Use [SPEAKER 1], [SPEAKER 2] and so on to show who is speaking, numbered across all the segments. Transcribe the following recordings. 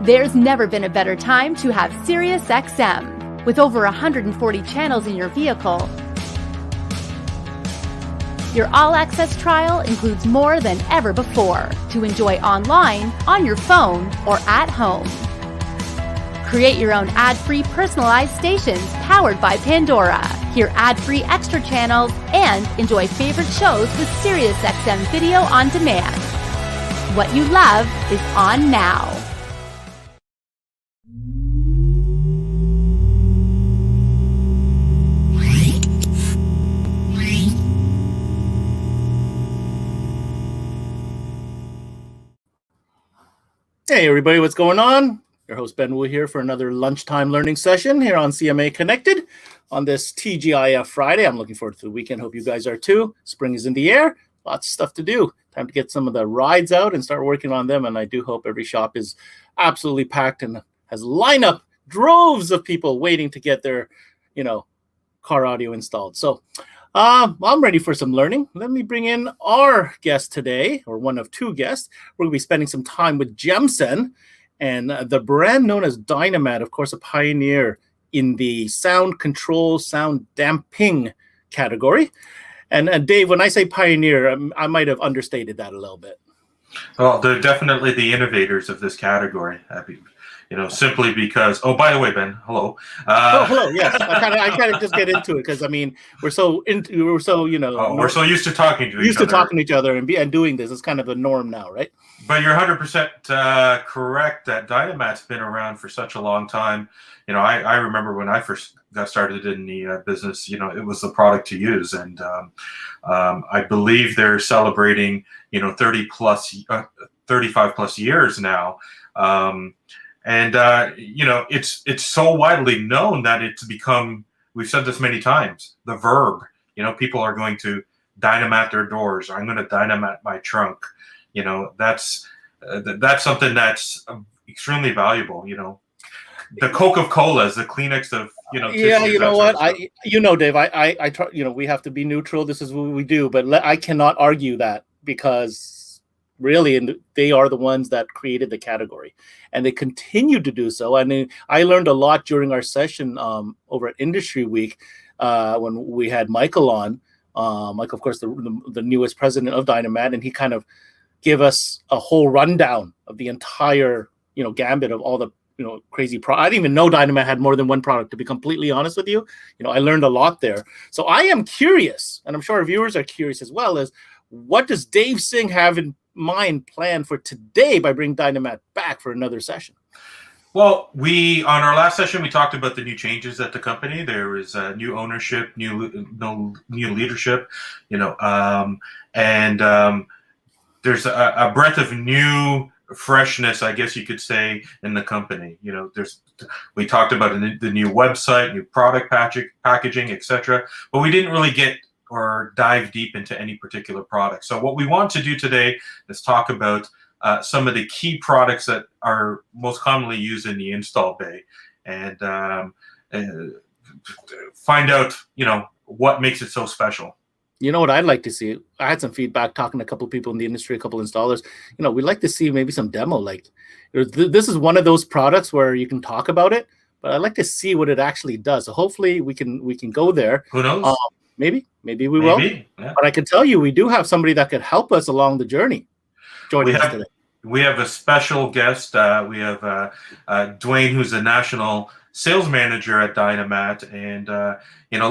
[SPEAKER 1] There's never been a better time to have SiriusXM. With over 140 channels in your vehicle, your all-access trial includes more than ever before to enjoy online, on your phone, or at home. Create your own ad-free personalized stations powered by Pandora. Hear ad-free extra channels and enjoy favorite shows with SiriusXM Video on Demand. What you love is on now.
[SPEAKER 2] Hey everybody, what's going on? Your host Ben Wu here for another lunchtime learning session here on CMA Connected on this TGIF Friday. I'm looking forward to the weekend. Hope you guys are too. Spring is in the air. Lots of stuff to do. Time to get some of the rides out and start working on them. And I do hope every shop is absolutely packed and has lineup droves of people waiting to get their, car audio installed. So I'm ready for some learning. Let me bring in our guest today, or one of two guests. We're going to be spending some time with Gemsen and the brand known as Dynamat, of course, a pioneer in the sound control, sound damping category. And Dave, when I say pioneer, I might have understated that a little bit.
[SPEAKER 3] Well, they're definitely the innovators of this category. Simply because. Oh, by the way, Ben, hello.
[SPEAKER 2] Hello. Yes, I kind of just get into it because we're so used to
[SPEAKER 3] talking to
[SPEAKER 2] each other and doing this. It's kind of a norm now, right?
[SPEAKER 3] But you're 100% correct that Dynamat's been around for such a long time. I remember when I first got started in the business. It was the product to use, and I believe they're celebrating 35 plus years now. It's so widely known that it's become, we've said this many times, the verb. People are going to dynamat their doors. I'm going to dynamat my trunk. That's something that's extremely valuable. The Coca-Cola is the Kleenex of
[SPEAKER 2] Yeah, you know what? Dave, I try, we have to be neutral. This is what we do, but I cannot argue that because really, they are the ones that created the category, and they continue to do so. I mean, I learned a lot during our session over at Industry Week when we had Michael on. Michael, of course, the newest president of Dynamat, and he kind of gave us a whole rundown of the entire gambit of all the crazy I didn't even know Dynamat had more than one product, to be completely honest with you. I learned a lot there. So I am curious, and I'm sure our viewers are curious as well, as what does Dave Singh have in mind planned for today by bringing Dynamat back for another session?
[SPEAKER 3] Well, on our last session, we talked about the new changes at the company. There is new ownership, new leadership, and there's a breadth of new freshness, I guess you could say, in the company. We talked about the new website, new product packaging, etc. But we didn't really get or dive deep into any particular product. So what we want to do today is talk about some of the key products that are most commonly used in the install bay, and find out, what makes it so special.
[SPEAKER 2] You know what I'd like to see? I had some feedback talking to a couple of people in the industry, a couple of installers. We'd like to see maybe some demo. Like, this is one of those products where you can talk about it, but I'd like to see what it actually does. So hopefully we can go there.
[SPEAKER 3] Who knows?
[SPEAKER 2] Maybe we will.
[SPEAKER 3] Yeah.
[SPEAKER 2] But I can tell you, we do have somebody that could help us along the journey. Joining us today.
[SPEAKER 3] We have a special guest. We have Duane, who's a national sales manager at Dynamat, and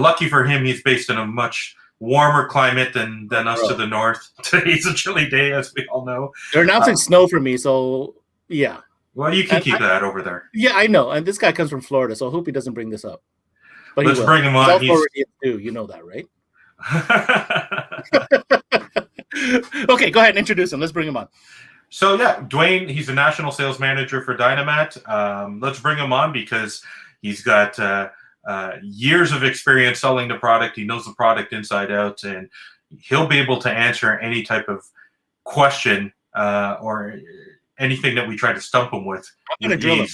[SPEAKER 3] lucky for him, he's based in a much warmer climate than us to the north. Today's a chilly day, as we all know.
[SPEAKER 2] They're announcing snow for me, so yeah.
[SPEAKER 3] Well, you can keep that over there.
[SPEAKER 2] Yeah, I know. And this guy comes from Florida, so I hope he doesn't bring this up. But
[SPEAKER 3] let's bring him on.
[SPEAKER 2] You know that, right? Okay, go ahead and introduce him. Let's bring him on.
[SPEAKER 3] So yeah, Duane, he's a national sales manager for Dynamat. Let's bring him on because he's got years of experience selling the product. He knows the product inside out, and he'll be able to answer any type of question or anything that we try to stump him with.
[SPEAKER 2] I'm going to drill him.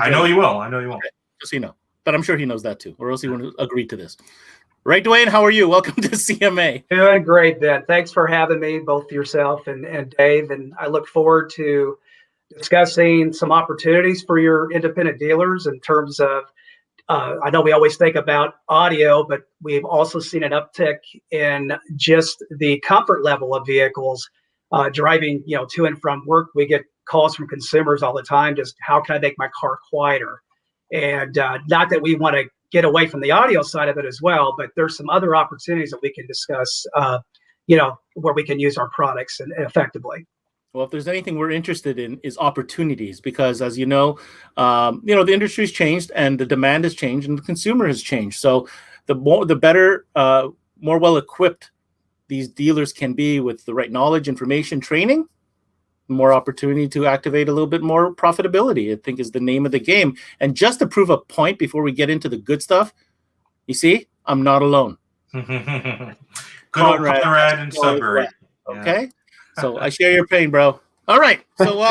[SPEAKER 3] I know you will. Okay.
[SPEAKER 2] Just so you know. But I'm sure he knows that too, or else he wouldn't agree to this. Right, Duane, how are you? Welcome to CMA.
[SPEAKER 4] Doing great, Ben. Thanks for having me, both yourself and Dave. And I look forward to discussing some opportunities for your independent dealers in terms of, I know we always think about audio, but we've also seen an uptick in just the comfort level of vehicles driving, to and from work. We get calls from consumers all the time, just how can I make my car quieter? And not that we want to get away from the audio side of it as well, but there's some other opportunities that we can discuss, where we can use our products and effectively.
[SPEAKER 2] Well, if there's anything we're interested in is opportunities, because as the industry's changed and the demand has changed and the consumer has changed. So the better, more well-equipped these dealers can be with the right knowledge, information, training, more opportunity to activate a little bit more profitability, I think, is the name of the game. And just to prove a point before we get into the good stuff, you see, I'm not alone.
[SPEAKER 3] Good old Conrad and Sudbury.
[SPEAKER 2] Okay. So I share your pain, bro. All right. So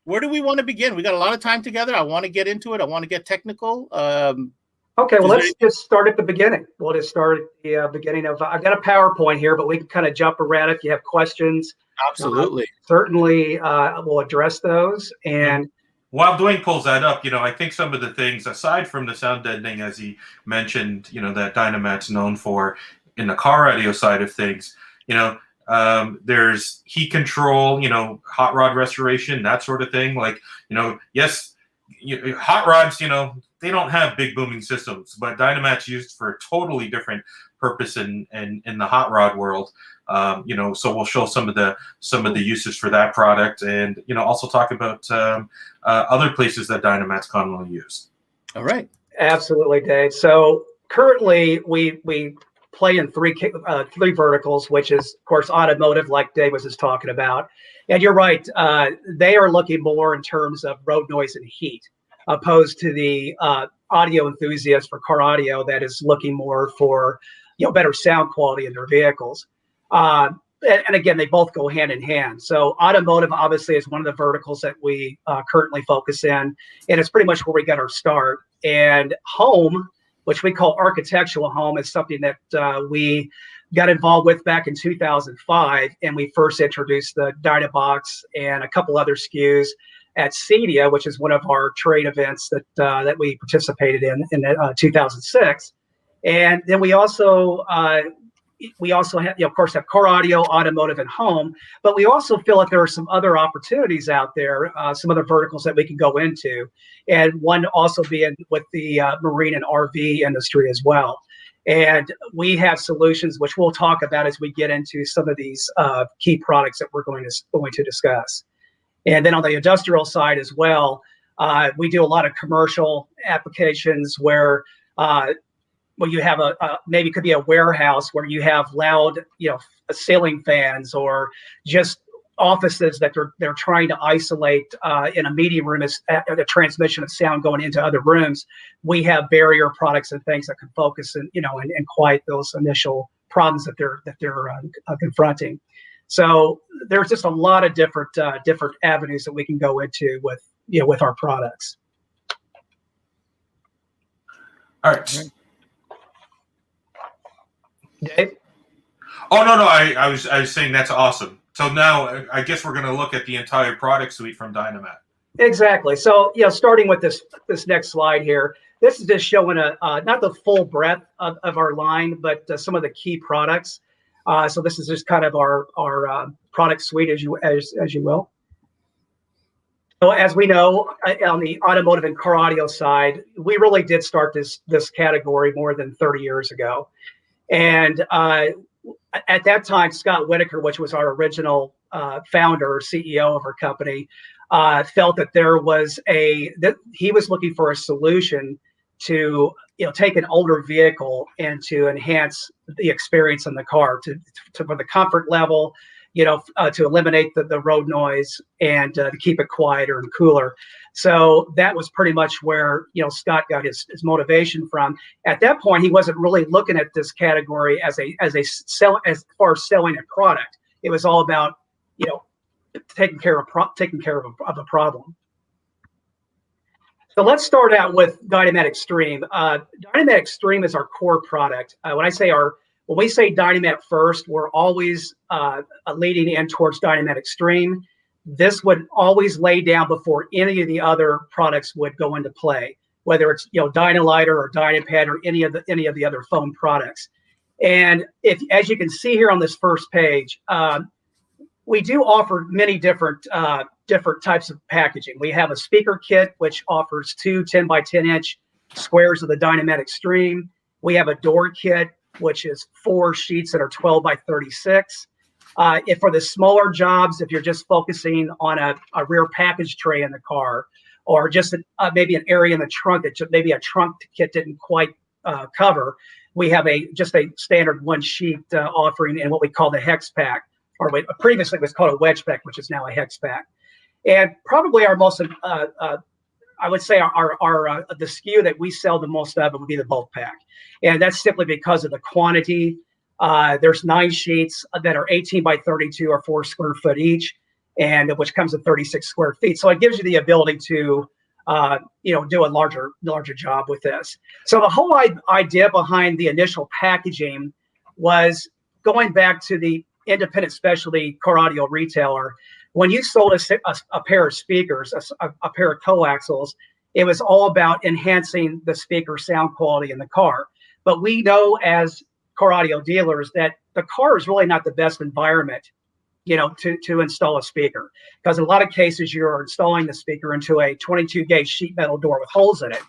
[SPEAKER 2] where do we want to begin? We got a lot of time together. I want to get into it. I want to get technical.
[SPEAKER 4] Okay, well, let's just start at the beginning. We'll just start at the beginning of, I've got a PowerPoint here, but we can kind of jump around if you have questions.
[SPEAKER 2] Absolutely.
[SPEAKER 4] Certainly, we'll address those. And
[SPEAKER 3] while Duane pulls that up, I think some of the things, aside from the sound deadening, as he mentioned, that Dynamat's known for in the car audio side of things, there's heat control, hot rod restoration, that sort of thing. Like, yes, hot rods, they don't have big booming systems, but Dynamat's used for a totally different purpose in the hot rod world. So we'll show some of the uses for that product, and also talk about other places that Dynamat's commonly used.
[SPEAKER 2] All right.
[SPEAKER 4] Absolutely, Dave. So currently we play in three verticals, which is, of course, automotive, like Dave was just talking about. And you're right, they are looking more in terms of road noise and heat, opposed to the audio enthusiast for car audio that is looking more for better sound quality in their vehicles. And again, they both go hand in hand. So automotive obviously is one of the verticals that we currently focus in, and it's pretty much where we got our start. And home, which we call architectural home, is something that we got involved with back in 2005, and we first introduced the Dynabox and a couple other SKUs at CEDIA, which is one of our trade events that we participated in 2006. And then we also have, of course, have car audio, automotive, and home. But we also feel like there are some other opportunities out there, some other verticals that we can go into, and one also being with the marine and RV industry as well. And we have solutions which we'll talk about as we get into some of these key products that we're going to discuss. And then on the industrial side as well, we do a lot of commercial applications where you have maybe it could be a warehouse where you have loud, ceiling fans, or just offices that they're trying to isolate in a meeting room as the transmission of sound going into other rooms. We have barrier products and things that can focus and quiet those initial problems that they're confronting. So there's just a lot of different avenues that we can go into with our products.
[SPEAKER 3] All right.
[SPEAKER 4] Dave?
[SPEAKER 3] Oh no, I was saying that's awesome. So now I guess we're going to look at the entire product suite from Dynamat. Exactly.
[SPEAKER 4] So starting with this next slide here, this is just showing not the full breadth of our line, but some of the key products. So this is just kind of our product suite, as you will. So as we know, on the automotive and car audio side, we really did start this category more than 30 years ago. And at that time, Scott Whitaker, which was our original founder or CEO of our company, felt that he was looking for a solution to take an older vehicle and to enhance the experience in the car, for the comfort level, to eliminate the road noise and to keep it quieter and cooler. So that was pretty much where Scott got his motivation from. At that point, he wasn't really looking at this category as far as selling a product. It was all about taking care of a problem. So let's start out with Dynamat Extreme. Dynamat Extreme is our core product. When we say Dynamat first, we're always leading in towards Dynamat Extreme. this would always lay down before any of the other products would go into play, whether it's Dynalighter or Dynapad or any of the other phone products. And as you can see here on this first page, we do offer many different types of packaging. We have a speaker kit, which offers 2 10 by 10 inch squares of the Dynamat Extreme. We have a door kit, which is 4 sheets that are 12 by 36. If for the smaller jobs, if you're just focusing on a rear package tray in the car, or just maybe an area in the trunk that maybe a trunk kit didn't quite cover, we have just a standard 1 sheet offering in what we call the hex pack, or previously it was called a wedge pack, which is now a hex pack. And probably our most, I would say the SKU that we sell the most of would be the bulk pack. And that's simply because of the quantity. There's 9 sheets that are 18 by 32 or 4 square foot each, and which comes with 36 square feet. So it gives you the ability to, do a larger job with this. So the whole idea behind the initial packaging was going back to the independent specialty car audio retailer. When you sold a pair of speakers, a pair of coaxials, it was all about enhancing the speaker sound quality in the car. But we know as car audio dealers that the car is really not the best environment, to install a speaker, because in a lot of cases you're installing the speaker into a 22 gauge sheet metal door with holes in it,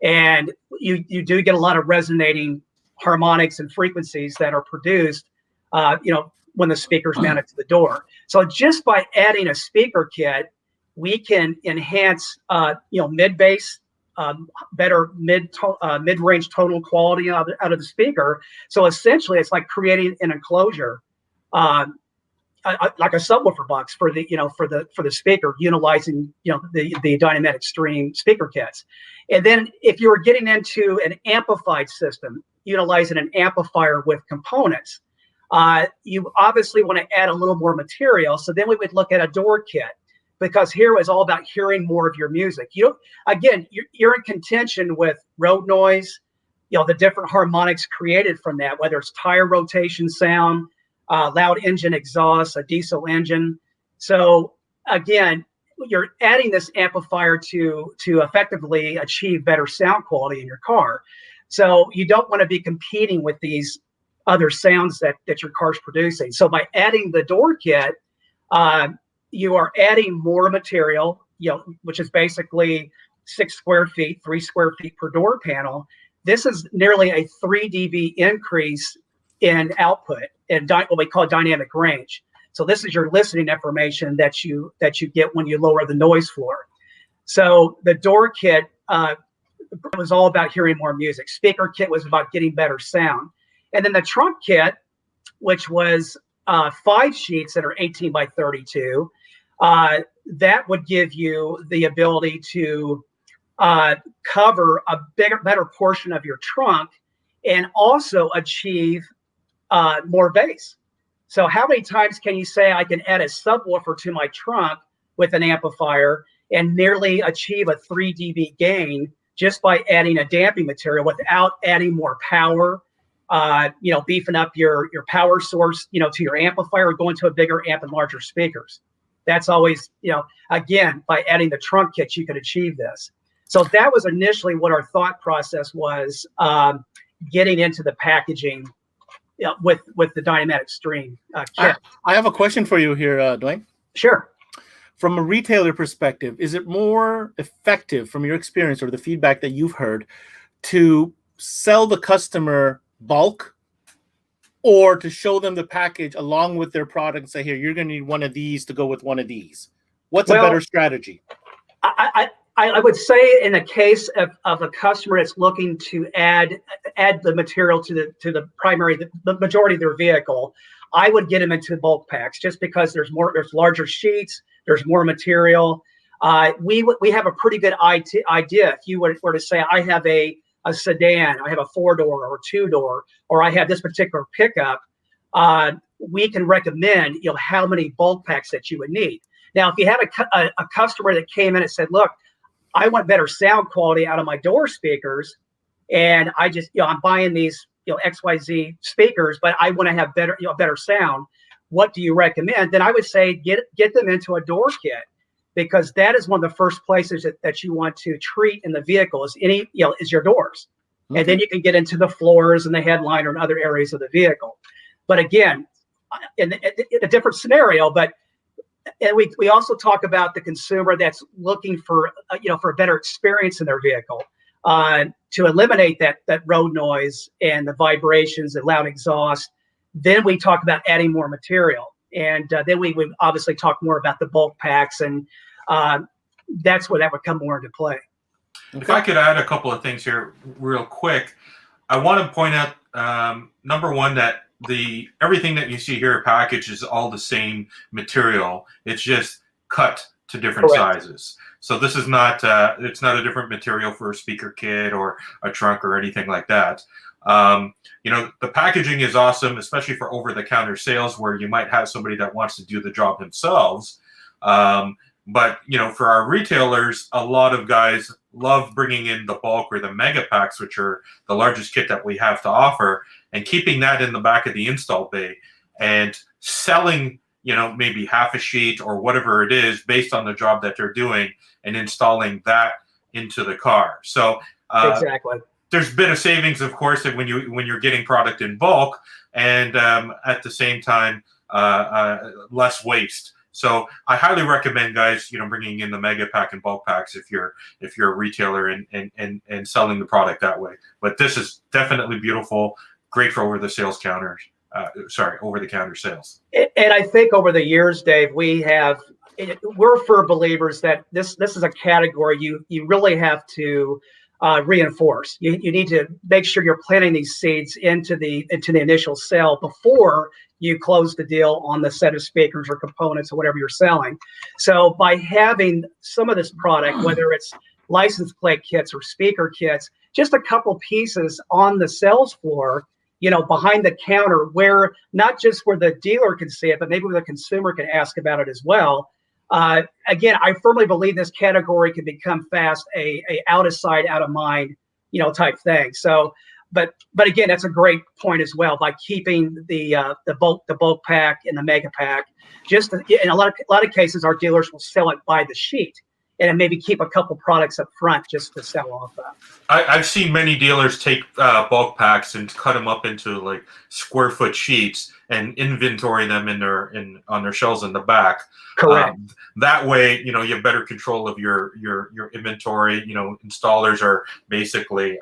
[SPEAKER 4] and you do get a lot of resonating harmonics and frequencies that are produced, when the speaker's mounted to the door. So just by adding a speaker kit, we can enhance, mid bass, better mid-range tonal quality out of the speaker. So essentially, it's like creating an enclosure, like a subwoofer box for the speaker, utilizing the Dynamat Extreme speaker kits. And then if you were getting into an amplified system, utilizing an amplifier with components, you obviously want to add a little more material. So then we would look at a door kit, because here is all about hearing more of your music. You're in contention with road noise, the different harmonics created from that, whether it's tire rotation sound, loud engine exhaust, a diesel engine. So again, you're adding this amplifier to effectively achieve better sound quality in your car. So you don't want to be competing with these other sounds that your car's producing. So by adding the door kit, you are adding more material, which is basically 6 square feet, 3 square feet per door panel. This is nearly a 3 dB increase in output and what we call dynamic range. So this is your listening information that you get when you lower the noise floor. So the door kit was all about hearing more music. Speaker kit was about getting better sound. And then the trunk kit, which was 5 sheets that are 18 by 32, that would give you the ability to cover a better portion of your trunk and also achieve more bass. So how many times can you say I can add a subwoofer to my trunk with an amplifier and nearly achieve a 3 dB gain just by adding a damping material without adding more power, beefing up your power source, to your amplifier, or going to a bigger amp and larger speakers. That's always, again, by adding the trunk kits, you could achieve this. So that was initially what our thought process was, getting into the packaging with the Dynamat Extreme kit.
[SPEAKER 2] I have a question for you here, Duane.
[SPEAKER 4] Sure.
[SPEAKER 2] From a retailer perspective, is it more effective, from your experience or the feedback that you've heard, to sell the customer bulk, or to show them the package along with their product and say, here, you're going to need one of these to go with one of these? What's a better strategy?
[SPEAKER 4] I would say in the case of a customer that's looking to add the material to the majority of their vehicle, I would get them into bulk packs, just because there's larger sheets, there's more material. We have a pretty good idea. If you were to say, I have a sedan, I have a 4-door or 2-door, or I have this particular pickup, we can recommend how many bulk packs that you would need. Now, if you had a customer that came in and said, look, I want better sound quality out of my door speakers, and I just, I'm buying these, XYZ speakers, but I want to have better sound. what do you recommend? Then I would say get them into a door kit, because that is one of the first places that you want to treat in the vehicle is your doors.
[SPEAKER 2] Okay.
[SPEAKER 4] And then you can get into the floors and the headliner and other areas of the vehicle. But again, in a different scenario, and we also talk about the consumer that's looking for a better experience in their vehicle, to eliminate that road noise and the vibrations and loud exhaust. Then we talk about adding more material, and then we would obviously talk more about the bulk packs, and that's where that would come more into play.
[SPEAKER 3] If I could add a couple of things here real quick, I want to point out, number one, that everything that you see here packaged is all the same material. It's just cut to different sizes. So this is not, it's not a different material for a speaker kit or a trunk or anything like that. The packaging is awesome, especially for over-the-counter sales where you might have somebody that wants to do the job themselves. But for our retailers, a lot of guys love bringing in the bulk or the mega packs, which are the largest kit that we have to offer, and keeping that in the back of the install bay and selling, maybe half a sheet or whatever it is based on the job that they're doing and installing that into the car. So
[SPEAKER 4] exactly.
[SPEAKER 3] There's a bit of savings, of course, when you're getting product in bulk, and at the same time, less waste. So I highly recommend, guys, bringing in the mega pack and bulk packs if you're a retailer and selling the product that way. But this is definitely beautiful, great for over the counter sales.
[SPEAKER 4] And I think over the years, Dave, we're firm believers that this is a category you really have to reinforce. You need to make sure you're planting these seeds into the initial sale before you close the deal on the set of speakers or components or whatever you're selling. So by having some of this product, whether it's license plate kits or speaker kits, just a couple pieces on the sales floor, behind the counter, where not just where the dealer can see it, but maybe where the consumer can ask about it as well. Again, I firmly believe this category can become fast a out of sight, out of mind, type thing. So, but again, that's a great point as well. By keeping the bulk pack and the mega pack, just in a lot of cases, our dealers will sell it by the sheet, and maybe keep a couple products up front just to sell off of.
[SPEAKER 3] I've seen many dealers take bulk packs and cut them up into like square foot sheets and inventory them on their shelves in the back.
[SPEAKER 4] Correct.
[SPEAKER 3] That way, you have better control of your inventory. Installers are basically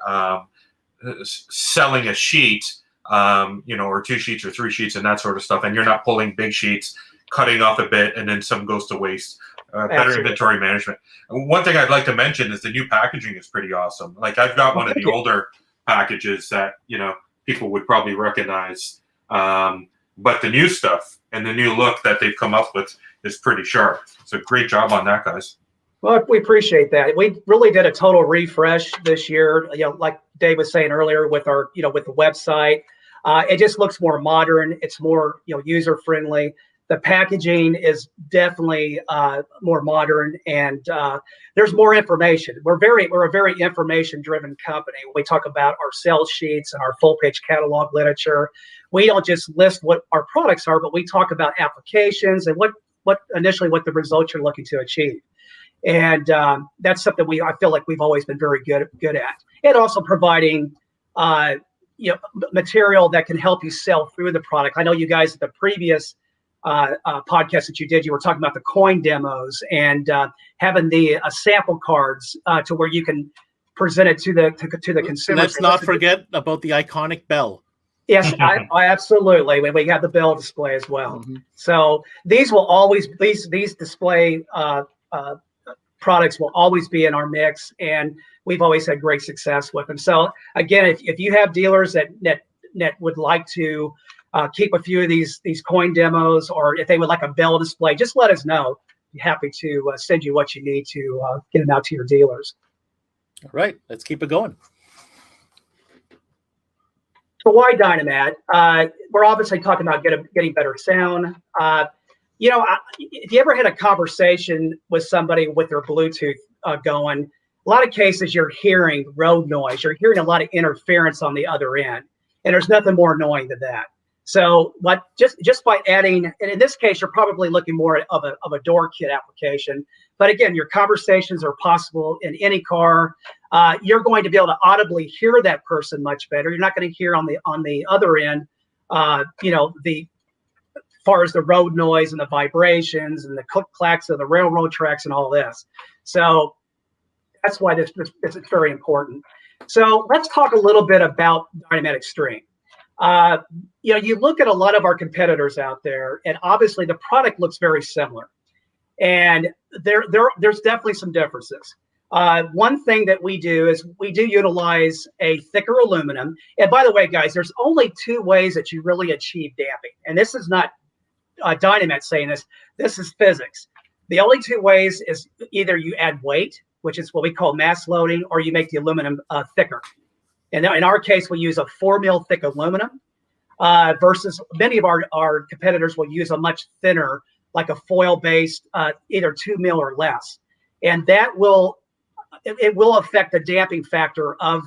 [SPEAKER 3] selling a sheet, or 2 sheets or 3 sheets and that sort of stuff, and you're not pulling big sheets, cutting off a bit, and then some goes to waste. Better inventory management. One thing I'd like to mention is the new packaging is pretty awesome. Like I've got one of the older packages that people would probably recognize, but the new stuff and the new look that they've come up with is pretty sharp. It's a great job on that, guys.
[SPEAKER 4] Well, we appreciate that. We really did a total refresh this year. Like Dave was saying earlier, with our with the website, it just looks more modern. It's more user friendly. The packaging is definitely more modern, and there's more information. We're a very information-driven company. When we talk about our sales sheets and our full-page catalog literature, we don't just list what our products are, but we talk about applications and what the results you're looking to achieve. And that's something I feel like we've always been very good at. And also providing material that can help you sell through the product. I know you guys at the previous podcast that you did, you were talking about the coin demos and having the sample cards to where you can present it to the consumer.
[SPEAKER 2] Let's not forget about the iconic bell.
[SPEAKER 4] Yes, I absolutely. We have the bell display as well. Mm-hmm. So these display products will always be in our mix, and we've always had great success with them. So again, if you have dealers that would like to keep a few of these coin demos, or if they would like a bell display, just let us know. Be happy to send you what you need to get them out to your dealers.
[SPEAKER 2] All right, let's keep it going.
[SPEAKER 4] So why Dynamat? We're obviously talking about getting better sound. If you ever had a conversation with somebody with their Bluetooth going, a lot of cases you're hearing road noise. You're hearing a lot of interference on the other end. And there's nothing more annoying than that. So what just by adding, and in this case, you're probably looking more of a door kit application. But again, your conversations are possible in any car. You're going to be able to audibly hear that person much better. You're not going to hear on the other end, the far as the road noise and the vibrations and the click clacks of the railroad tracks and all this. So that's why this is very important. So let's talk a little bit about Dynamat Extreme. You look at a lot of our competitors out there, and obviously the product looks very similar. And there's definitely some differences. One thing that we do is we do utilize a thicker aluminum. And by the way, guys, there's only two ways that you really achieve damping. And this is not Dynamat saying this. This is physics. The only two ways is either you add weight, which is what we call mass loading, or you make the aluminum thicker. And in our case, we use a 4 mil thick aluminum versus many of our competitors will use a much thinner, like a foil-based, either 2 mil or less. And that will affect the damping factor of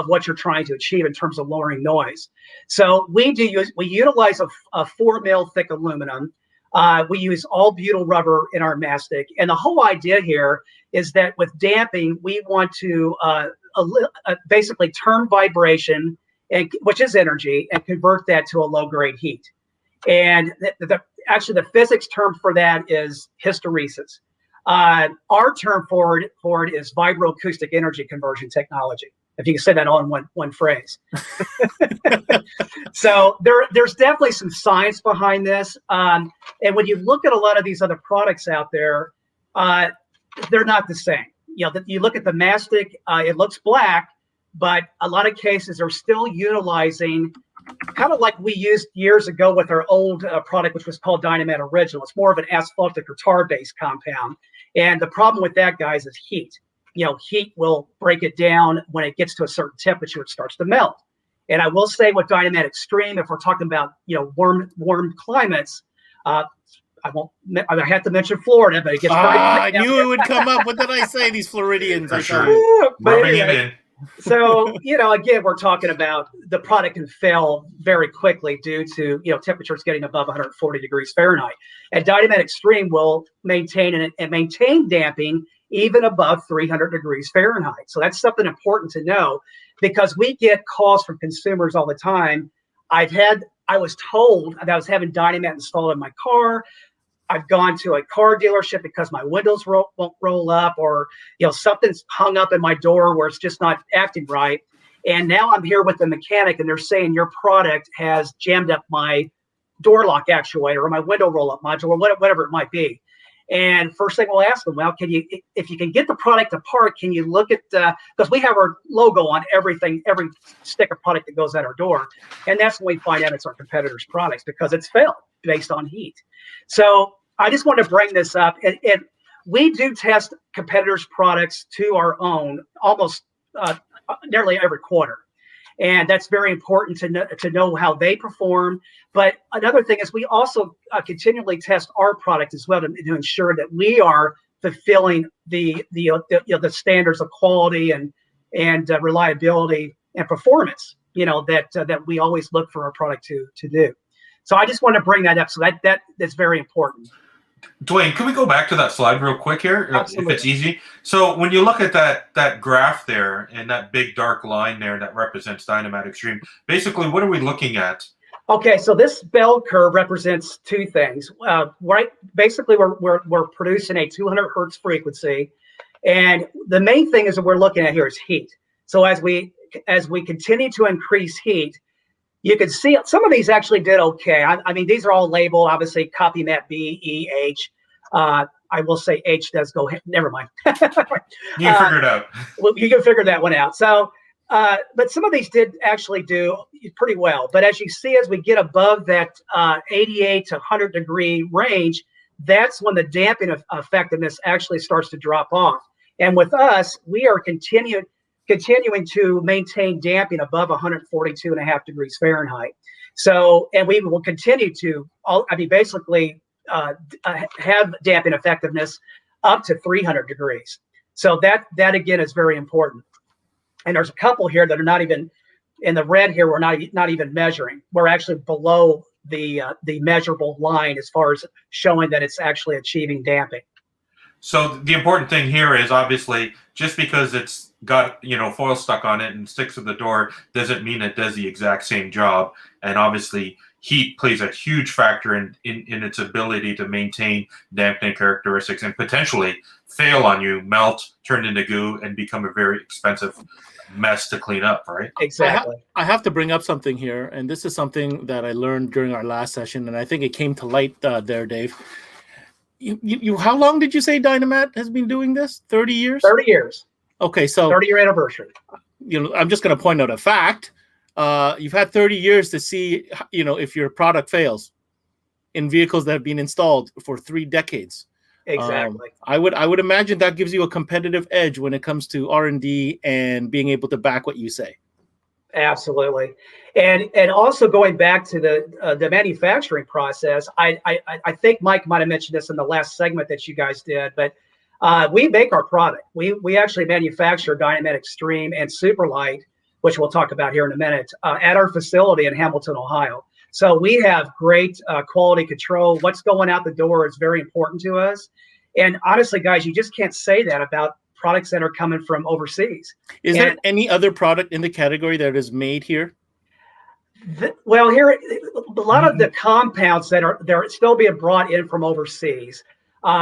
[SPEAKER 4] what you're trying to achieve in terms of lowering noise. So we utilize a 4 mil thick aluminum. We use all butyl rubber in our mastic. And the whole idea here is that with damping, we want to basically turn vibration, which is energy, and convert that to a low-grade heat. And actually, the physics term for that is hysteresis. Our term for it is vibroacoustic energy conversion technology, if you can say that all in one phrase. So there's definitely some science behind this. And when you look at a lot of these other products out there, they're not the same. You look at the mastic, it looks black, but a lot of cases are still utilizing kind of like we used years ago with our old product, which was called Dynamat Original. It's more of an asphaltic or tar-based compound. And the problem with that, guys, is heat. Heat will break it down. When it gets to a certain temperature, it starts to melt. And I will say with Dynamat Extreme, if we're talking about, warm climates, I have to mention Florida, but it gets very
[SPEAKER 2] I knew it would come up. What did I say? These Floridians.
[SPEAKER 3] For sure. Rubbing it in.
[SPEAKER 4] So, again, we're talking about the product can fail very quickly due to, temperatures getting above 140 degrees Fahrenheit. And Dynamat Extreme will maintain damping even above 300 degrees Fahrenheit. So that's something important to know, because we get calls from consumers all the time. I was told that I was having Dynamat installed in my car. I've gone to a car dealership because my windows won't roll up, or something's hung up in my door where it's just not acting right. And now I'm here with the mechanic, and they're saying your product has jammed up my door lock actuator or my window roll-up module, or whatever it might be. And first thing we'll ask them, well, if you can get the product apart, can you look at, because we have our logo on everything, every stick of product that goes at our door. And that's when we find out it's our competitors' products, because it's failed based on heat. So I just want to bring this up. And we do test competitors' products to our own almost nearly every quarter. And that's very important to know how they perform. But another thing is we also continually test our product as well to ensure that we are fulfilling the standards of quality and reliability and performance, that we always look for our product to do. So I just want to bring that up. So that's very important.
[SPEAKER 3] Duane, can we go back to that slide real quick here,
[SPEAKER 4] Absolutely.
[SPEAKER 3] if it's easy? So when you look at that graph there and that big dark line there that represents Dynamat Extreme, basically what are we looking at?
[SPEAKER 4] Okay, so this bell curve represents two things. Right, basically we're producing a 200 hertz frequency, and the main thing is that we're looking at here is heat. So as we continue to increase heat, you can see some of these actually did okay. I mean, these are all labeled, obviously, copy mat B, E, H. I will say H does go, never mind.
[SPEAKER 3] You can figure it out.
[SPEAKER 4] Well, you can figure that one out. So, but some of these did actually do pretty well. But as you see, as we get above that 88 to 100 degree range, that's when the damping effectiveness actually starts to drop off. And with us, we are continuing to maintain damping above 142.5 degrees Fahrenheit. So, and we will continue to, basically have damping effectiveness up to 300 degrees. So that again is very important. And there's a couple here that are not even In the red here, we're not even measuring. We're actually below the measurable line as far as showing that it's actually achieving damping.
[SPEAKER 3] So the important thing here is obviously just because it's got foil stuck on it and sticks to the door doesn't mean it does the exact same job. And obviously heat plays a huge factor in its ability to maintain dampening characteristics and potentially fail on you, melt, turn into goo, and become a very expensive mess to clean up, right?
[SPEAKER 4] Exactly.
[SPEAKER 2] I have to bring up something here, and this is something that I learned during our last session, and I think it came to light there, Dave. You how long did you say Dynamat has been doing this? 30 years?
[SPEAKER 4] 30 years.
[SPEAKER 2] Okay, so
[SPEAKER 4] 30-year anniversary.
[SPEAKER 2] I'm just going to point out a fact. You've had 30 years to see, if your product fails in vehicles that have been installed for 3 decades.
[SPEAKER 4] Exactly.
[SPEAKER 2] I would imagine that gives you a competitive edge when it comes to R&D and being able to back what you say.
[SPEAKER 4] Absolutely. And also going back to the manufacturing process, I think Mike might have mentioned this in the last segment that you guys did, but we make our product. We actually manufacture Dynamat Extreme and Superlight, which we'll talk about here in a minute, at our facility in Hamilton, Ohio. So we have great quality control. What's going out the door is very important to us. And honestly, guys, you just can't say that about products that are coming from overseas.
[SPEAKER 2] Is there any other product in the category that is made here?
[SPEAKER 4] Well, here, a lot of the compounds that they're still being brought in from overseas,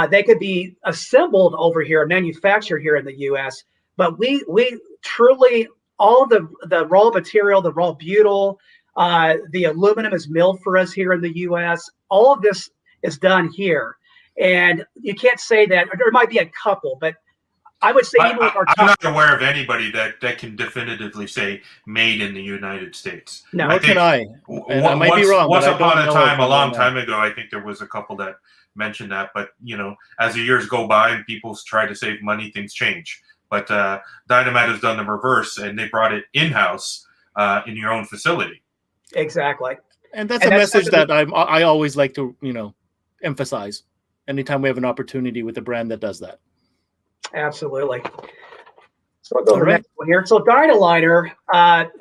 [SPEAKER 4] they could be assembled over here, manufactured here in the U.S., but we truly, all the raw material, the raw butyl, the aluminum is milled for us here in the U.S. All of this is done here. And you can't say that, there might be a couple, but I would say even with our
[SPEAKER 3] I'm not aware of anybody that can definitively say made in the United States.
[SPEAKER 4] No,
[SPEAKER 2] Nor can I. And I might be wrong.
[SPEAKER 3] Once
[SPEAKER 2] but
[SPEAKER 3] upon
[SPEAKER 2] I
[SPEAKER 3] a
[SPEAKER 2] don't
[SPEAKER 3] time,
[SPEAKER 2] know
[SPEAKER 3] a long time ago, I think there was a couple that mentioned that. But, as the years go by and people try to save money, things change. But Dynamat has done the reverse, and they brought it in-house in your own facility.
[SPEAKER 4] Exactly.
[SPEAKER 2] And that's a message that I always like to, emphasize anytime we have an opportunity with a brand that does that.
[SPEAKER 4] Absolutely. So I'll go to the next one here. So Dynaliner,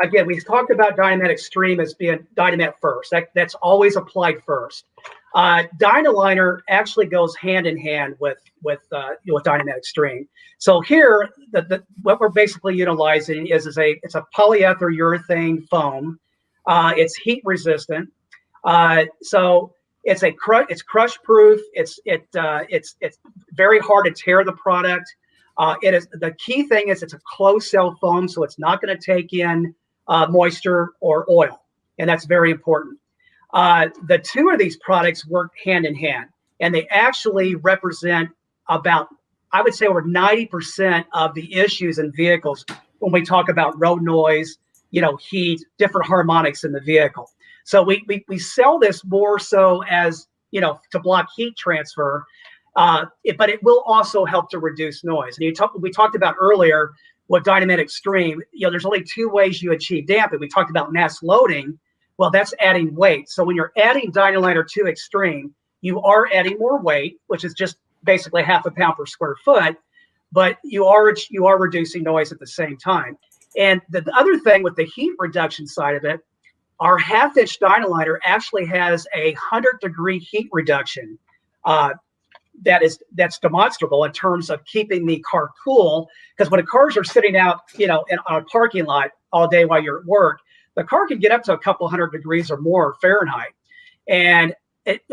[SPEAKER 4] again, we talked about Dynamat Extreme as being Dynamat first. That's always applied first. Dynaliner actually goes hand in hand with Dynamat Extreme. So here, what we're basically utilizing is it's a polyether urethane foam. It's heat resistant. So it's crush proof. It's very hard to tear the product. It is, the key thing is it's a closed cell foam, so it's not going to take in moisture or oil, and that's very important. The two of these products work hand in hand, and they actually represent about, I would say, over 90% of the issues in vehicles when we talk about road noise, heat, different harmonics in the vehicle. So we sell this more so as, to block heat transfer, but it will also help to reduce noise. And we talked about earlier with Dynamat Extreme, there's only 2 ways you achieve damping. We talked about mass loading. Well, that's adding weight. So when you're adding Dynaliner to Extreme, you are adding more weight, which is just basically half a pound per square foot, but you are reducing noise at the same time. And the other thing with the heat reduction side of it, our half-inch Dynaliner actually has 100-degree heat reduction that's demonstrable in terms of keeping the car cool. Because when cars are sitting out, on a parking lot all day while you're at work, the car can get up to a couple hundred degrees or more Fahrenheit. And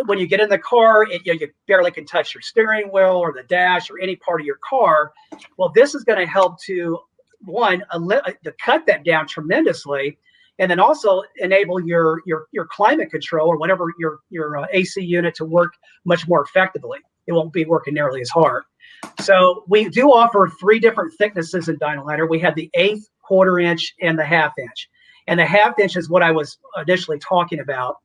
[SPEAKER 4] when you get in the car, you barely can touch your steering wheel or the dash or any part of your car. Well, this is going to help to cut that down tremendously, and then also enable your climate control or whatever your AC unit to work much more effectively. It won't be working nearly as hard. So we do offer 3 different thicknesses in Dynaliner. We have the 1/8, 1/4 inch, and the 1/2 inch. And the 1/2 inch is what I was initially talking about.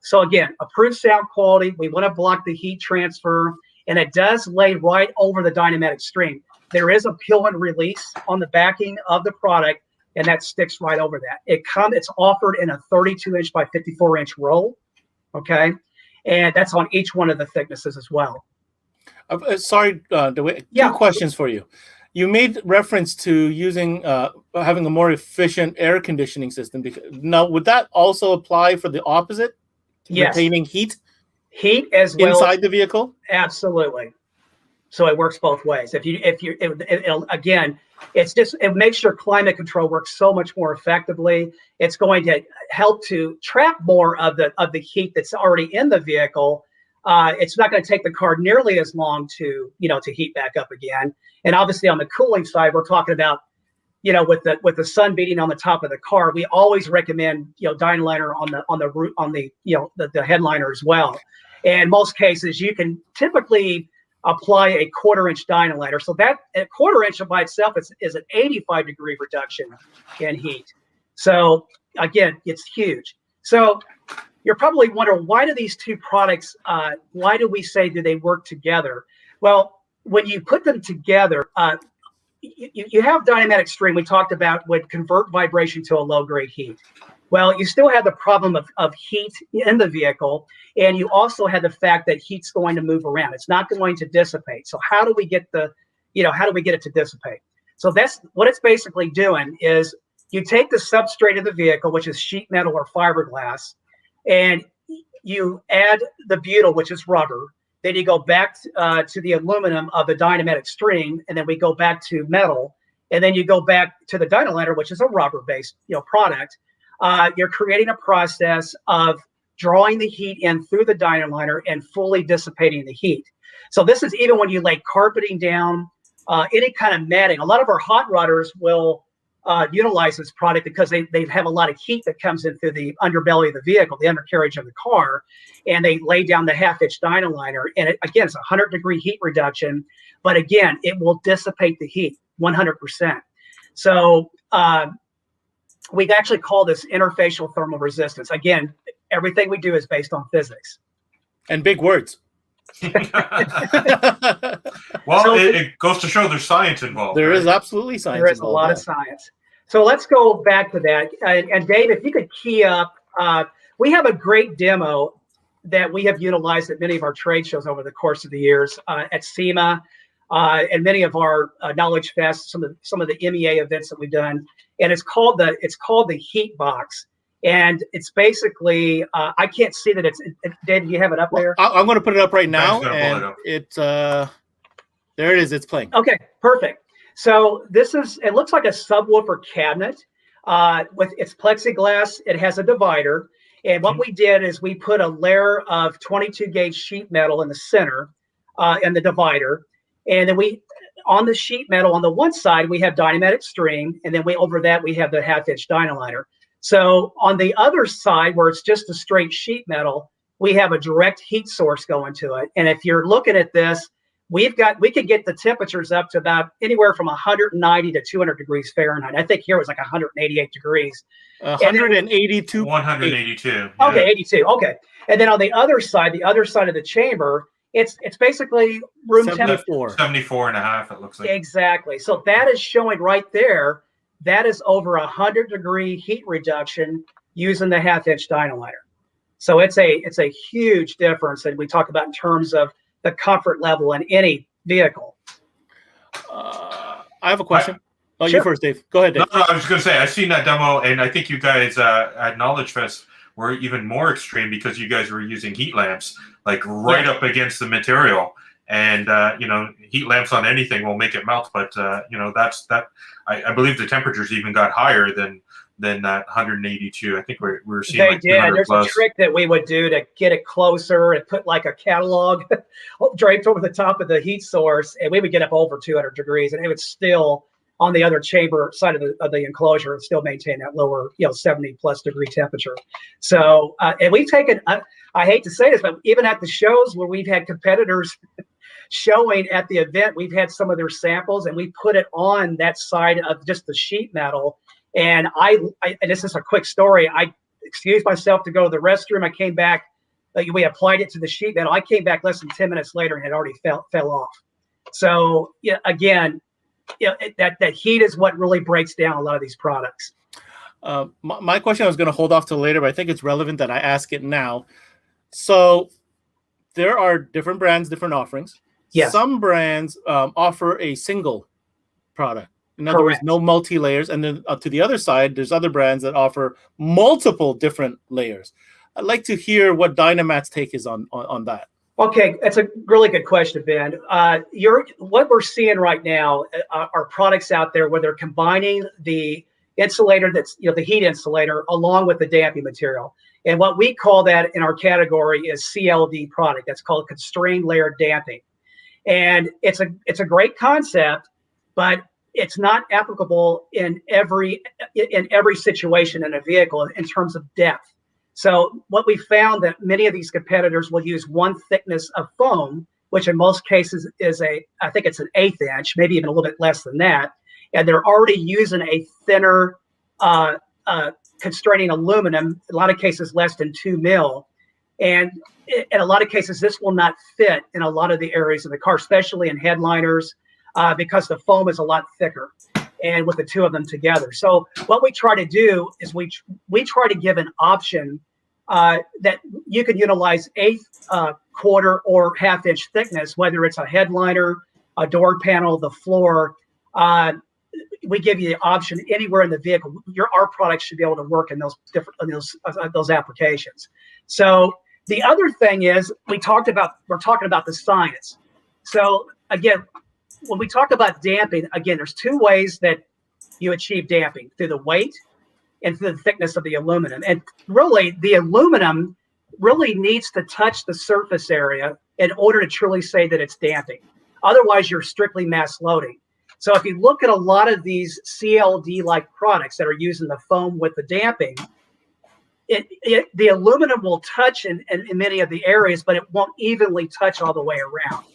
[SPEAKER 4] So again, approved sound quality. We want to block the heat transfer, and it does lay right over the Dynamat Extreme. There is a peel and release on the backing of the product, and that sticks right over that. It's offered in a 32-inch by 54-inch roll, okay? And that's on each one of the thicknesses as well.
[SPEAKER 2] Sorry, Dwayne,
[SPEAKER 4] Yeah.
[SPEAKER 2] 2 questions for you. You made reference to using having a more efficient air conditioning system. Now, would that also apply for the opposite?
[SPEAKER 4] Yes.
[SPEAKER 2] Retaining heat
[SPEAKER 4] as well
[SPEAKER 2] inside the vehicle?
[SPEAKER 4] Absolutely. So it works both ways. Again, it makes your climate control work so much more effectively. It's going to help to trap more of the heat that's already in the vehicle. It's not going to take the car nearly as long to heat back up again. And obviously on the cooling side, we're talking about, with the sun beating on the top of the car, we always recommend Dynaliner on the headliner as well. And in most cases, you can typically apply a 1/4-inch Dynaliner. So that a 1/4 inch by itself is an 85-degree reduction in heat. So again, it's huge. So you're probably wondering, why do these two products, why do we say do they work together? Well, when you put them together, you have Dynamat Extreme, we talked about, would convert vibration to a low-grade heat. Well, you still have the problem of heat in the vehicle, and you also have the fact that heat's going to move around. It's not going to dissipate. So how do we get it to dissipate? So that's what it's basically doing is you take the substrate of the vehicle, which is sheet metal or fiberglass, and you add the butyl, which is rubber. Then you go back to the aluminum of the Dynamat Extreme, and then we go back to metal, and then you go back to the Dynaliner, which is a rubber-based product. You're creating a process of drawing the heat in through the Dynaliner and fully dissipating the heat. So this is even when you lay carpeting down, any kind of matting. A lot of our hot rodders will utilize this product because they have a lot of heat that comes in through the underbelly of the vehicle, the undercarriage of the car, and they lay down the 1/2-inch Dynaliner. And again, it's a 100-degree heat reduction, but again, it will dissipate the heat 100%. So we actually call this interfacial thermal resistance. Again, everything we do is based on physics.
[SPEAKER 2] And big words.
[SPEAKER 3] Well, so it goes to show there's science involved.
[SPEAKER 2] There is absolutely science.
[SPEAKER 4] There is a lot of science. So let's go back to that. And Dave, if you could key up, we have a great demo that we have utilized at many of our trade shows over the course of the years at SEMA and many of our Knowledge Fests, some of the MEA events that we've done. And it's called the Heat Box. And it's basically, I can't see that Dave, do you have it up there?
[SPEAKER 2] I'm going to put it up right now. And there it is. It's playing.
[SPEAKER 4] Okay, perfect. So it looks like a subwoofer cabinet with its plexiglass. It has a divider. And what we did is we put a layer of 22 gauge sheet metal in the center in the divider. And then on the sheet metal on the one side, we have Dynamat Extreme. And then over that, we have the 1/2-inch Dynaliner. So on the other side, where it's just a straight sheet metal, we have a direct heat source going to it. And if you're looking at this, we could get the temperatures up to about anywhere from 190 to 200 degrees Fahrenheit. I think here it was like 188 degrees.
[SPEAKER 2] 182.
[SPEAKER 3] 182. Yeah.
[SPEAKER 4] Okay, 82. Okay. And then on the other side of the chamber, it's basically room temperature.
[SPEAKER 3] 74 and a half, it looks like.
[SPEAKER 4] Exactly. So that is showing right there. That is over 100-degree heat reduction using the 1/2-inch Dynaliner. So it's a huge difference that we talk about in terms of the comfort level in any vehicle.
[SPEAKER 2] I have a question.
[SPEAKER 4] Sure.
[SPEAKER 2] You first, Dave. Go ahead, Dave.
[SPEAKER 3] No, I was going to say, I've seen that demo, and I think you guys at Knowledge Fest were even more extreme because you guys were using heat lamps, like right up against the material. And, heat lamps on anything will make it melt. But, I believe the temperatures even got higher than that 182. I think we're seeing
[SPEAKER 4] they
[SPEAKER 3] like
[SPEAKER 4] did. There's
[SPEAKER 3] plus.
[SPEAKER 4] A trick that we would do to get it closer and put like a catalog draped over the top of the heat source, and we would get up over 200 degrees, and it would still, on the other chamber side of the enclosure, and still maintain that lower 70+ degree temperature. So and we've taken, I hate to say this, but even at the shows where we've had competitors showing at the event, we've had some of their samples, and we put it on that side of just the sheet metal. And and this is a quick story. I excused myself to go to the restroom. I came back. We applied it to the sheet metal. I came back less than 10 minutes later, and it already fell off. So again, that heat is what really breaks down a lot of these products.
[SPEAKER 2] My question I was going to hold off till later, but I think it's relevant that I ask it now. So there are different brands, different offerings.
[SPEAKER 4] Yes.
[SPEAKER 2] Some brands offer a single product. In other words,
[SPEAKER 4] Correct.
[SPEAKER 2] no multi-layers. And then to the other side, there's other brands that offer multiple different layers. I'd like to hear what Dynamat's take is on that.
[SPEAKER 4] Okay, that's a really good question, Ben. What we're seeing right now are products out there where they're combining the insulator, that's the heat insulator, along with the damping material. And what we call that in our category is CLD product. That's called constrained layer damping. And it's a great concept, but it's not applicable in every situation in a vehicle in terms of depth. So what we found that many of these competitors will use one thickness of foam, which in most cases is I think it's an 1/8 inch, maybe even a little bit less than that. And they're already using a thinner constraining aluminum, in a lot of cases less than 2 mil. And in a lot of cases, this will not fit in a lot of the areas of the car, especially in headliners, because the foam is a lot thicker and with the two of them together. So what we try to do is we try to give an option that you can utilize 1/8, quarter, or 1/2 inch thickness, whether it's a headliner, a door panel, the floor. We give you the option anywhere in the vehicle. Our products should be able to work in those different those applications. So the other thing is we're talking about the science. So again, when we talk about damping, again, there's two ways that you achieve damping: through the weight and through the thickness of the aluminum. And really, the aluminum really needs to touch the surface area in order to truly say that it's damping. Otherwise, you're strictly mass loading. So if you look at a lot of these CLD-like products that are using the foam with the damping, the aluminum will touch in many of the areas, but it won't evenly touch all the way around.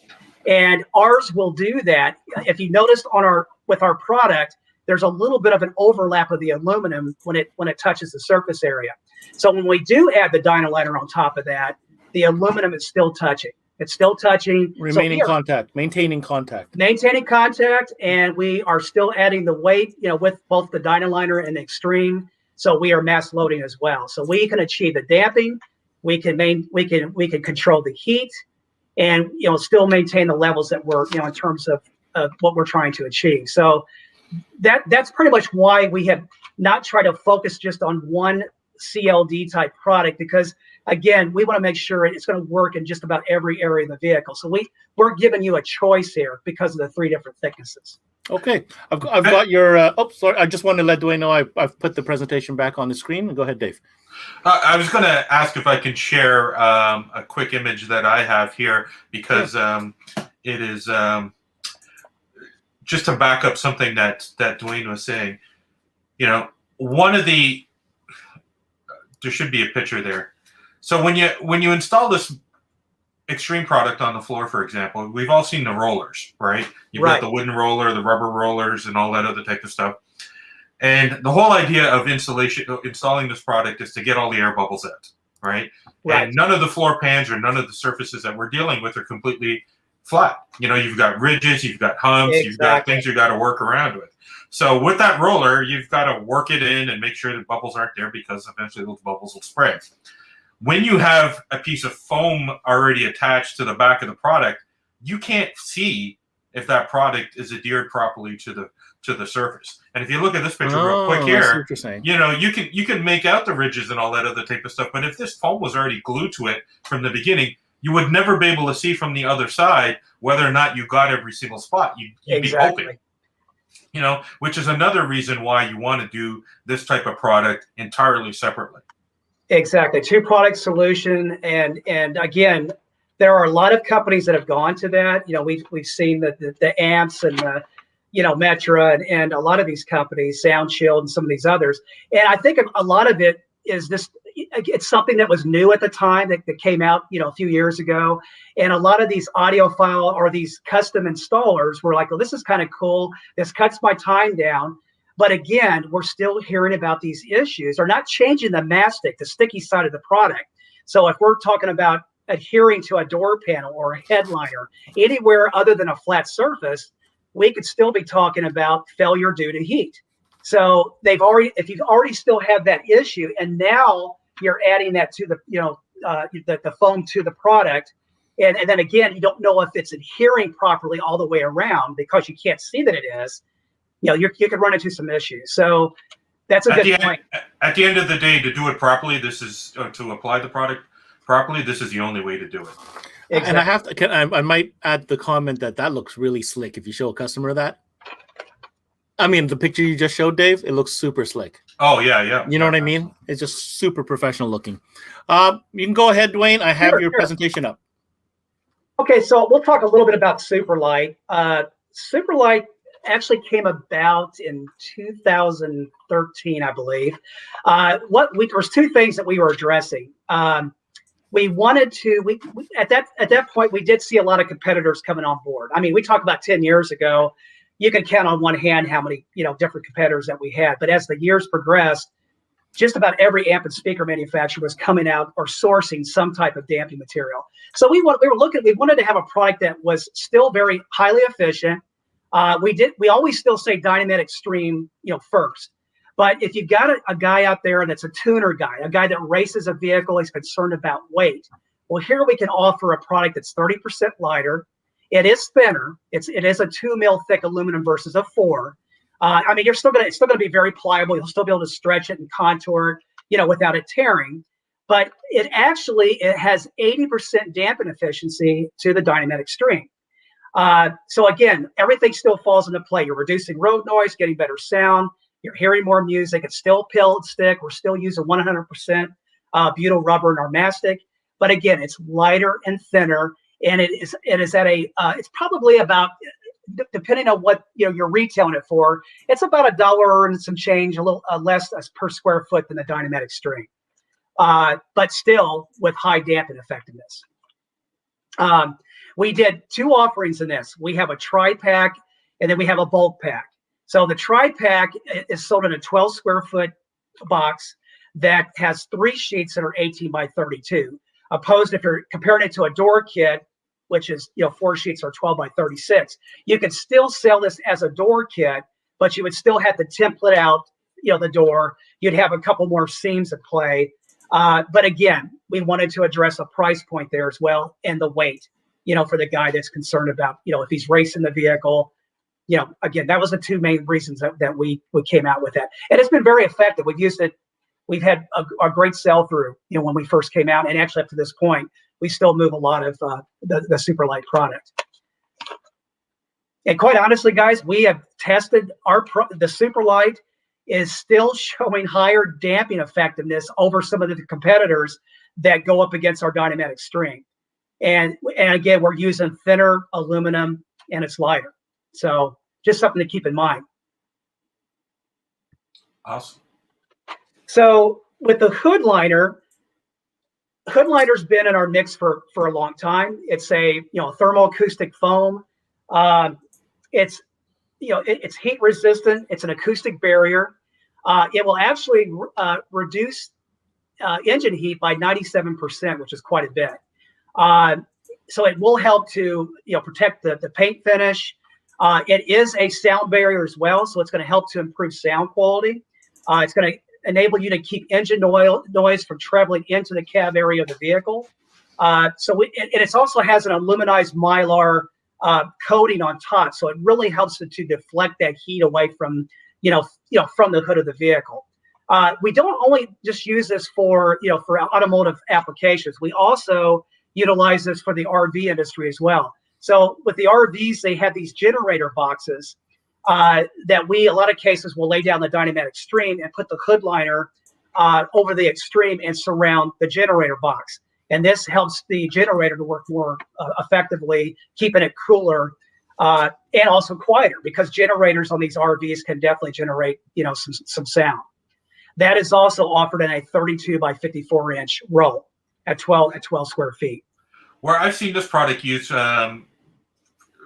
[SPEAKER 4] And ours will do that. If you noticed with our product, there's a little bit of an overlap of the aluminum when it touches the surface area. So when we do add the Dynaliner on top of that, the aluminum is still touching. It's still touching.
[SPEAKER 2] Maintaining contact,
[SPEAKER 4] and we are still adding the weight, with both the Dynaliner and the Extreme. So we are mass loading as well. So we can achieve the damping, we can control the heat, and still maintain the levels that we're in terms of what we're trying to achieve. So that's pretty much why we have not tried to focus just on one CLD type product, because again, we want to make sure it's going to work in just about every area of the vehicle. So we're giving you a choice here because of the 3 different thicknesses.
[SPEAKER 2] Okay, I've got your. Sorry, I just wanted to let Duane know I've put the presentation back on the screen. Go ahead, Dave.
[SPEAKER 3] I was going to ask if I can share a quick image that I have here, because it is just to back up something that Duane was saying. One of the there should be a picture there. So when you install this Extreme product on the floor, for example, we've all seen the rollers, right? You've got the wooden roller, the rubber rollers, and all that other type of stuff. And the whole idea of installing this product is to get all the air bubbles out, right? And none of the floor pans or none of the surfaces that we're dealing with are completely flat. You've got ridges, you've got humps, you've got things you got to work around with. So with that roller, you've got to work it in and make sure that bubbles aren't there, because eventually those bubbles will spray. When you have a piece of foam already attached to the back of the product, you can't see if that product is adhered properly to the surface. And if you look at this picture real quick here, you can make out the ridges and all that other type of stuff. But if this foam was already glued to it from the beginning, you would never be able to see from the other side whether or not you got every single spot. You'd be hoping. Which is another reason why you want to do this type of product entirely separately.
[SPEAKER 4] Exactly. 2-product solution. And again, there are a lot of companies that have gone to that. We've seen the Amps and the, Metra and a lot of these companies, Sound Shield and some of these others. And I think a lot of it is this, it's something that was new at the time that came out, a few years ago. And a lot of these audiophile or these custom installers were like, well, this is kind of cool. This cuts my time down. But again, we're still hearing about these issues. They're not changing the mastic, the sticky side of the product. So if we're talking about adhering to a door panel or a headliner, anywhere other than a flat surface, we could still be talking about failure due to heat. So if you've already still have that issue, and now you're adding that to the foam to the product, and then again, you don't know if it's adhering properly all the way around because you can't see that it is. you could run into some issues. So that's a good point.
[SPEAKER 3] At the end of the day, to do it properly, this is to apply the product properly. This is the only way to do it.
[SPEAKER 4] Exactly.
[SPEAKER 2] And I have to. I might add the comment that looks really slick. If you show a customer that, I mean, the picture you just showed, Dave, it looks super slick.
[SPEAKER 3] Oh yeah.
[SPEAKER 2] You know what I mean? It's just super professional looking. You can go ahead, Duane. I have your presentation up.
[SPEAKER 4] Okay, so we'll talk a little bit about Superlight. Superlight actually came about in 2013, I believe. There was two things that we were addressing. We wanted to. We at that point we did see a lot of competitors coming on board. I mean, we talked about 10 years ago. You can count on one hand how many different competitors that we had. But as the years progressed, just about every amp and speaker manufacturer was coming out or sourcing some type of damping material. So we wanted to have a product that was still very highly efficient. We always still say Dynamat Extreme, first. But if you got a guy out there that's a tuner guy, a guy that races a vehicle, he's concerned about weight. Well, here we can offer a product that's 30% lighter. It is thinner. It is a 2 mil thick aluminum versus a 4. I mean, it's still gonna be very pliable. You'll still be able to stretch it and contour it, without it tearing. But it has 80% damping efficiency to the Dynamat Extreme. So again, everything still falls into play. You're reducing road noise, getting better sound. You're hearing more music. It's still pill and stick. We're still using 100% butyl rubber in our mastic. But again, it's lighter and thinner, and it is at it's probably about, depending on what you're retailing it for, it's about $1 and some change, a little less per square foot than the Dynamat Extreme, but still with high damping effectiveness. We did 2 offerings in this. We have a tri-pack, and then we have a bulk pack. So the tri-pack is sold in a 12 square foot box that has 3 sheets that are 18 by 32. Opposed, if you're comparing it to a door kit, which is 4 sheets or 12 by 36, you could still sell this as a door kit, but you would still have to template out the door. You'd have a couple more seams at play. But again, we wanted to address a price point there as well, and the weight, for the guy that's concerned about, if he's racing the vehicle. Again, that was the 2 main reasons that we came out with that. And it's been very effective. We've used it. We've had a great sell through, when we first came out, and actually up to this point, we still move a lot of the Superlight product. And quite honestly, guys, we have tested the Superlight is still showing higher damping effectiveness over some of the competitors that go up against our Dynamat Extreme. And again, we're using thinner aluminum, and it's lighter. So just something to keep in mind.
[SPEAKER 3] Awesome.
[SPEAKER 4] So with the hood liner's been in our mix for a long time. It's a thermoacoustic foam. It's heat resistant. It's an acoustic barrier. It will actually reduce engine heat by 97%, which is quite a bit. So it will help to protect the paint finish. It is a sound barrier as well, so it's going to help to improve sound quality. It's going to enable you to keep engine noise from traveling into the cab area of the vehicle. It also has an aluminized mylar coating on top, so it really helps to deflect that heat away from from the hood of the vehicle. We don't only just use this for automotive applications. We also utilize this for the RV industry as well. So with the RVs, they have these generator boxes that a lot of cases, will lay down the Dynamat Extreme and put the hood liner over the Extreme and surround the generator box. And this helps the generator to work more effectively, keeping it cooler and also quieter, because generators on these RVs can definitely generate some sound. That is also offered in a 32 by 54 inch roll at 12 square feet.
[SPEAKER 3] Where I've seen this product used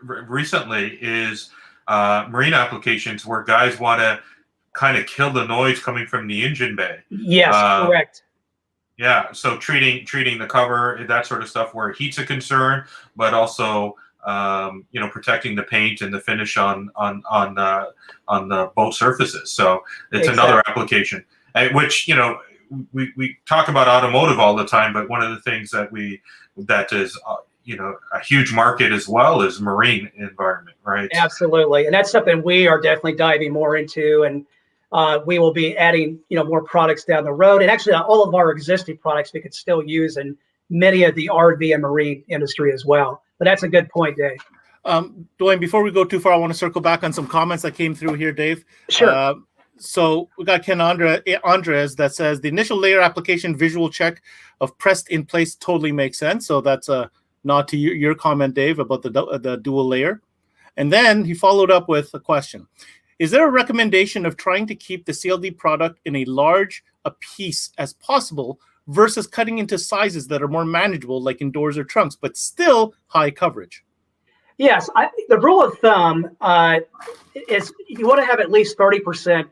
[SPEAKER 3] recently is marine applications, where guys want to kind of kill the noise coming from the engine bay.
[SPEAKER 4] Yes, correct.
[SPEAKER 3] Yeah, so treating the cover, that sort of stuff, where heat's a concern, but also protecting the paint and the finish on the boat surfaces. So it's another application, which we talk about automotive all the time, but one of the things that is a huge market as well as marine environment, right?
[SPEAKER 4] Absolutely, and that's something we are definitely diving more into, and we will be adding more products down the road. And actually, all of our existing products we could still use in many of the RV and marine industry as well. But that's a good point, Dave.
[SPEAKER 2] Duane, before we go too far, I want to circle back on some comments that came through here, Dave.
[SPEAKER 4] Sure.
[SPEAKER 2] So we got Ken Andres that says the initial layer application visual check of pressed in place totally makes sense. So that's a nod to your comment, Dave, about the dual layer. And then he followed up with a question. Is there a recommendation of trying to keep the CLD product in a large a piece as possible versus cutting into sizes that are more manageable, like in doors or trunks, but still high coverage?
[SPEAKER 4] Yes, the rule of thumb is you want to have at least 30%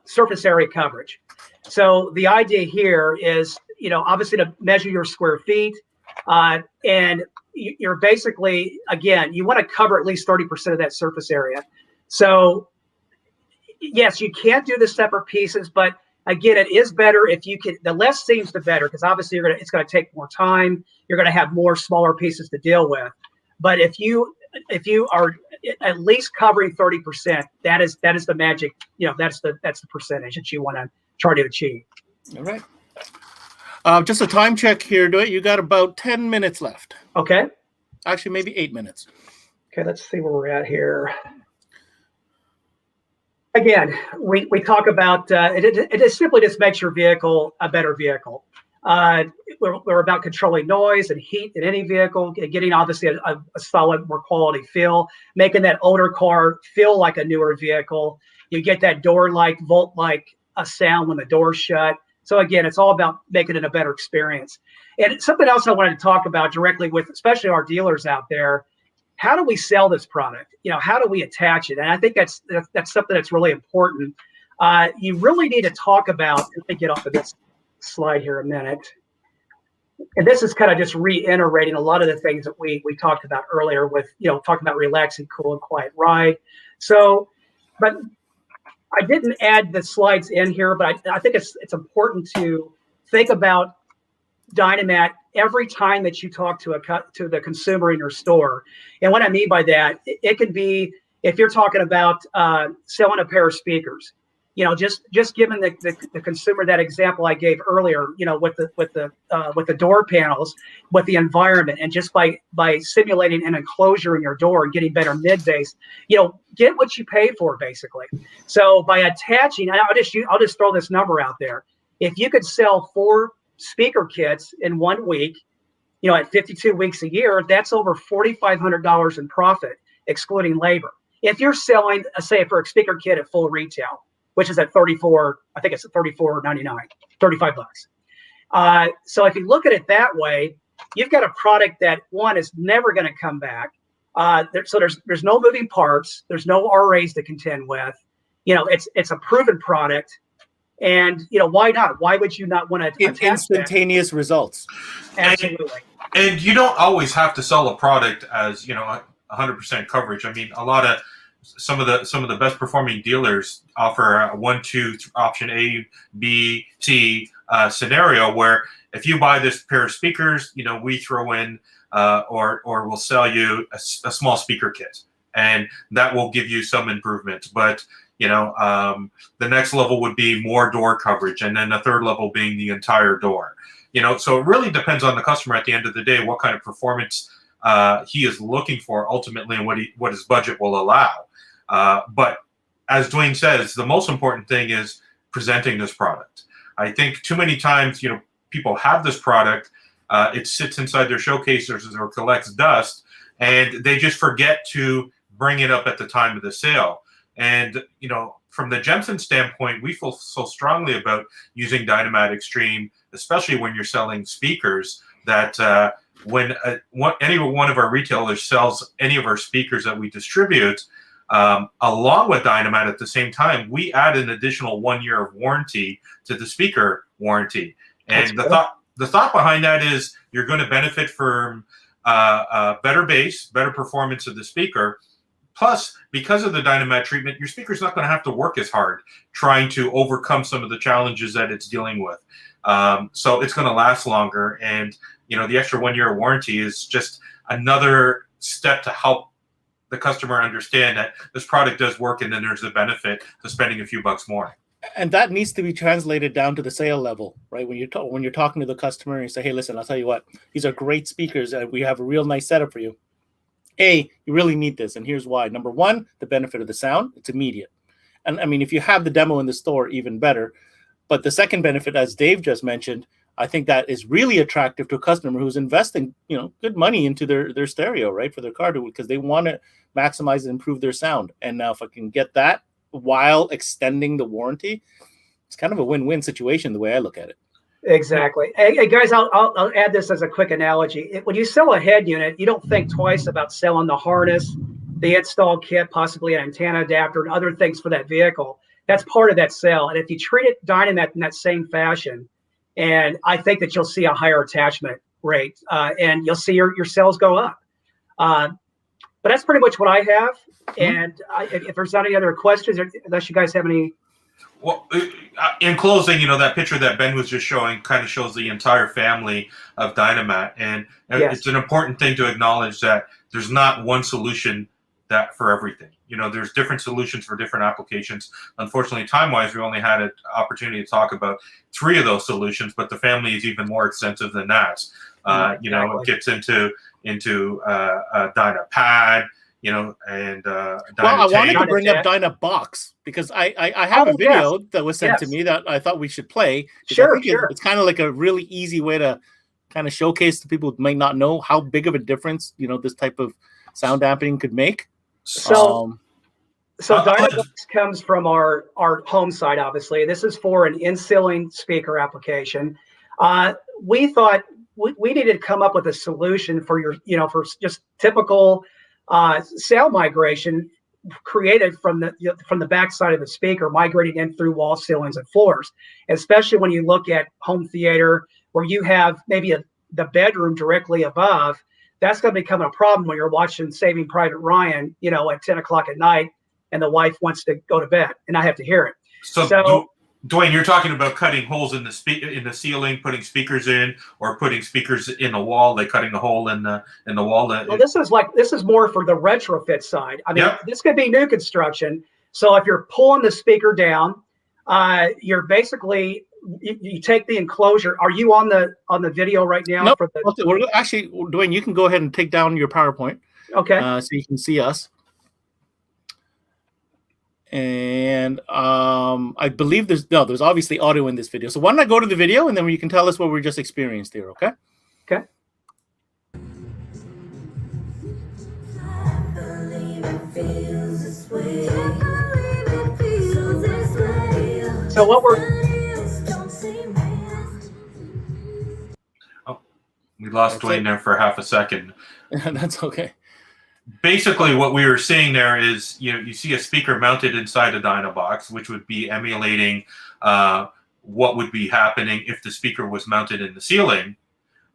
[SPEAKER 4] surface area coverage. So the idea here is, obviously to measure your square feet, and you're basically, again, you want to cover at least 30% of that surface area. So yes, you can't do the separate pieces, but again, it is better if you can. The less seams, the better, because obviously it's going to take more time. You're going to have more smaller pieces to deal with. But if you are at least covering 30%, that is the magic. That's the percentage that you want to try to achieve.
[SPEAKER 2] All right. Just a time check here. You got about 10 minutes left.
[SPEAKER 4] Okay.
[SPEAKER 2] Actually, maybe 8 minutes.
[SPEAKER 4] Okay, let's see where we're at here. Again, we talk about it simply just makes your vehicle a better vehicle. We're about controlling noise and heat in any vehicle, getting obviously a solid, more quality feel, making that older car feel like a newer vehicle. You get that door-like, Volt-like sound when the door's shut. So again, it's all about making it a better experience. And something else I wanted to talk about directly with, especially our dealers out there, how do we sell this product? How do we attach it? And I think that's something that's really important. You really need to talk about, let me get off of this slide here a minute. And this is kind of just reiterating a lot of the things that we talked about earlier with, talking about relaxing, cool, and quiet ride. So, but I didn't add the slides in here, but I think it's important to think about Dynamat every time that you talk to the consumer in your store. And what I mean by that, it could be if you're talking about selling a pair of speakers. Just giving the consumer that example I gave earlier, with the door panels, with the environment, and just by simulating an enclosure in your door and getting better mid-bass, get what you pay for basically. So by attaching, I'll just throw this number out there. If you could sell 4 speaker kits in 1 week, at 52 weeks a year, that's over $4,500 in profit, excluding labor. If you're selling, say, for a speaker kit at full retail, which is at $34, I think it's at $34.99, $35. So if you look at it that way, you've got a product that, one, is never going to come back. So there's no moving parts, there's no RAs to contend with. It's a proven product, and why not? Why would you not want to attach
[SPEAKER 2] instantaneous results?
[SPEAKER 4] Absolutely.
[SPEAKER 3] And you don't always have to sell a product as 100% coverage. I mean, some of the best performing dealers offer a 1-2 option A, B, C scenario where if you buy this pair of speakers, we throw in or we'll sell you a small speaker kit, and that will give you some improvements. But the next level would be more door coverage, and then the third level being the entire door. So it really depends on the customer at the end of the day what kind of performance he is looking for ultimately, and what his budget will allow. But as Duane says, the most important thing is presenting this product. I think too many times, people have this product, it sits inside their showcases or collects dust, and they just forget to bring it up at the time of the sale. And, from the Gemsen standpoint, we feel so strongly about using Dynamat Extreme, especially when you're selling speakers, that when any one of our retailers sells any of our speakers that we distribute, along with Dynamat at the same time, we add an additional 1 year of warranty to the speaker warranty. And the thought behind that is you're going to benefit from better bass, better performance of the speaker, Plus, because of the Dynamat treatment, your speaker's not going to have to work as hard trying to overcome some of the challenges that it's dealing with. So it's going to last longer. And, the extra 1-year warranty is just another step to help the customer understand that this product does work, and then there's a benefit to spending a few bucks more.
[SPEAKER 2] And that needs to be translated down to the sale level, right? When you're talking to the customer and you say, hey, listen, I'll tell you what, these are great speakers and we have a real nice setup for you. You really need this, and here's why. Number one, the benefit of the sound, it's immediate. And I mean, if you have the demo in the store, even better. But the second benefit, as Dave just mentioned, I think that is really attractive to a customer who's investing, good money into their stereo, right, for their car, because they want to maximize and improve their sound. And now if I can get that while extending the warranty, it's kind of a win-win situation the way I look at it.
[SPEAKER 4] Exactly. Hey guys, I'll add this as a quick analogy. When you sell a head unit, you don't think twice about selling the harness, the install kit, possibly an antenna adapter, and other things for that vehicle. That's part of that sale. And if you treat it Dynamat in that same fashion, and I think that you'll see a higher attachment rate, and you'll see your sales go up. But that's pretty much what I have. And if there's any other questions, unless you guys have any.
[SPEAKER 3] Well, in closing, that picture that Ben was just showing kind of shows the entire family of Dynamat. And
[SPEAKER 4] Yes.
[SPEAKER 3] It's an important thing to acknowledge that there's not one solution for everything. There's different solutions for different applications. Unfortunately, time-wise, we only had an opportunity to talk about 3 of those solutions, but the family is even more extensive than that.
[SPEAKER 4] Exactly.
[SPEAKER 3] It gets into Dynapad, and
[SPEAKER 2] Well, I wanted to bring up Dynabox because I have a video that was sent to me that I thought we should play.
[SPEAKER 4] Sure.
[SPEAKER 2] It's kind of like a really easy way to kind of showcase to people who might not know how big of a difference, this type of sound dampening could make.
[SPEAKER 4] So Dynabox comes from our home site, obviously. This is for an in-ceiling speaker application. We thought we needed to come up with a solution for for just typical sound migration created from the backside of the speaker, migrating in through wall ceilings and floors, especially when you look at home theater where you have maybe the bedroom directly above. That's going to become a problem when you're watching Saving Private Ryan, at 10 o'clock at night, and the wife wants to go to bed, and I have to hear it.
[SPEAKER 3] So Duane, you're talking about cutting holes in the ceiling, putting speakers in, or putting speakers in the wall, like cutting a hole in the wall.
[SPEAKER 4] Well, this is more for the retrofit side. I mean, This could be new construction. So if you're pulling the speaker down, you're basically you take the enclosure. Are you on the video right now?
[SPEAKER 2] Nope. We're actually, Duane, you can go ahead and take down your PowerPoint.
[SPEAKER 4] Okay.
[SPEAKER 2] So you can see us. And I believe there's obviously audio in this video. So why don't I go to the video, and then you can tell us what we just experienced here, okay?
[SPEAKER 4] Okay. So what
[SPEAKER 3] we lost Duane there for half a second.
[SPEAKER 2] That's okay.
[SPEAKER 3] Basically, what we were seeing there is, you see a speaker mounted inside a Dynabox, which would be emulating what would be happening if the speaker was mounted in the ceiling,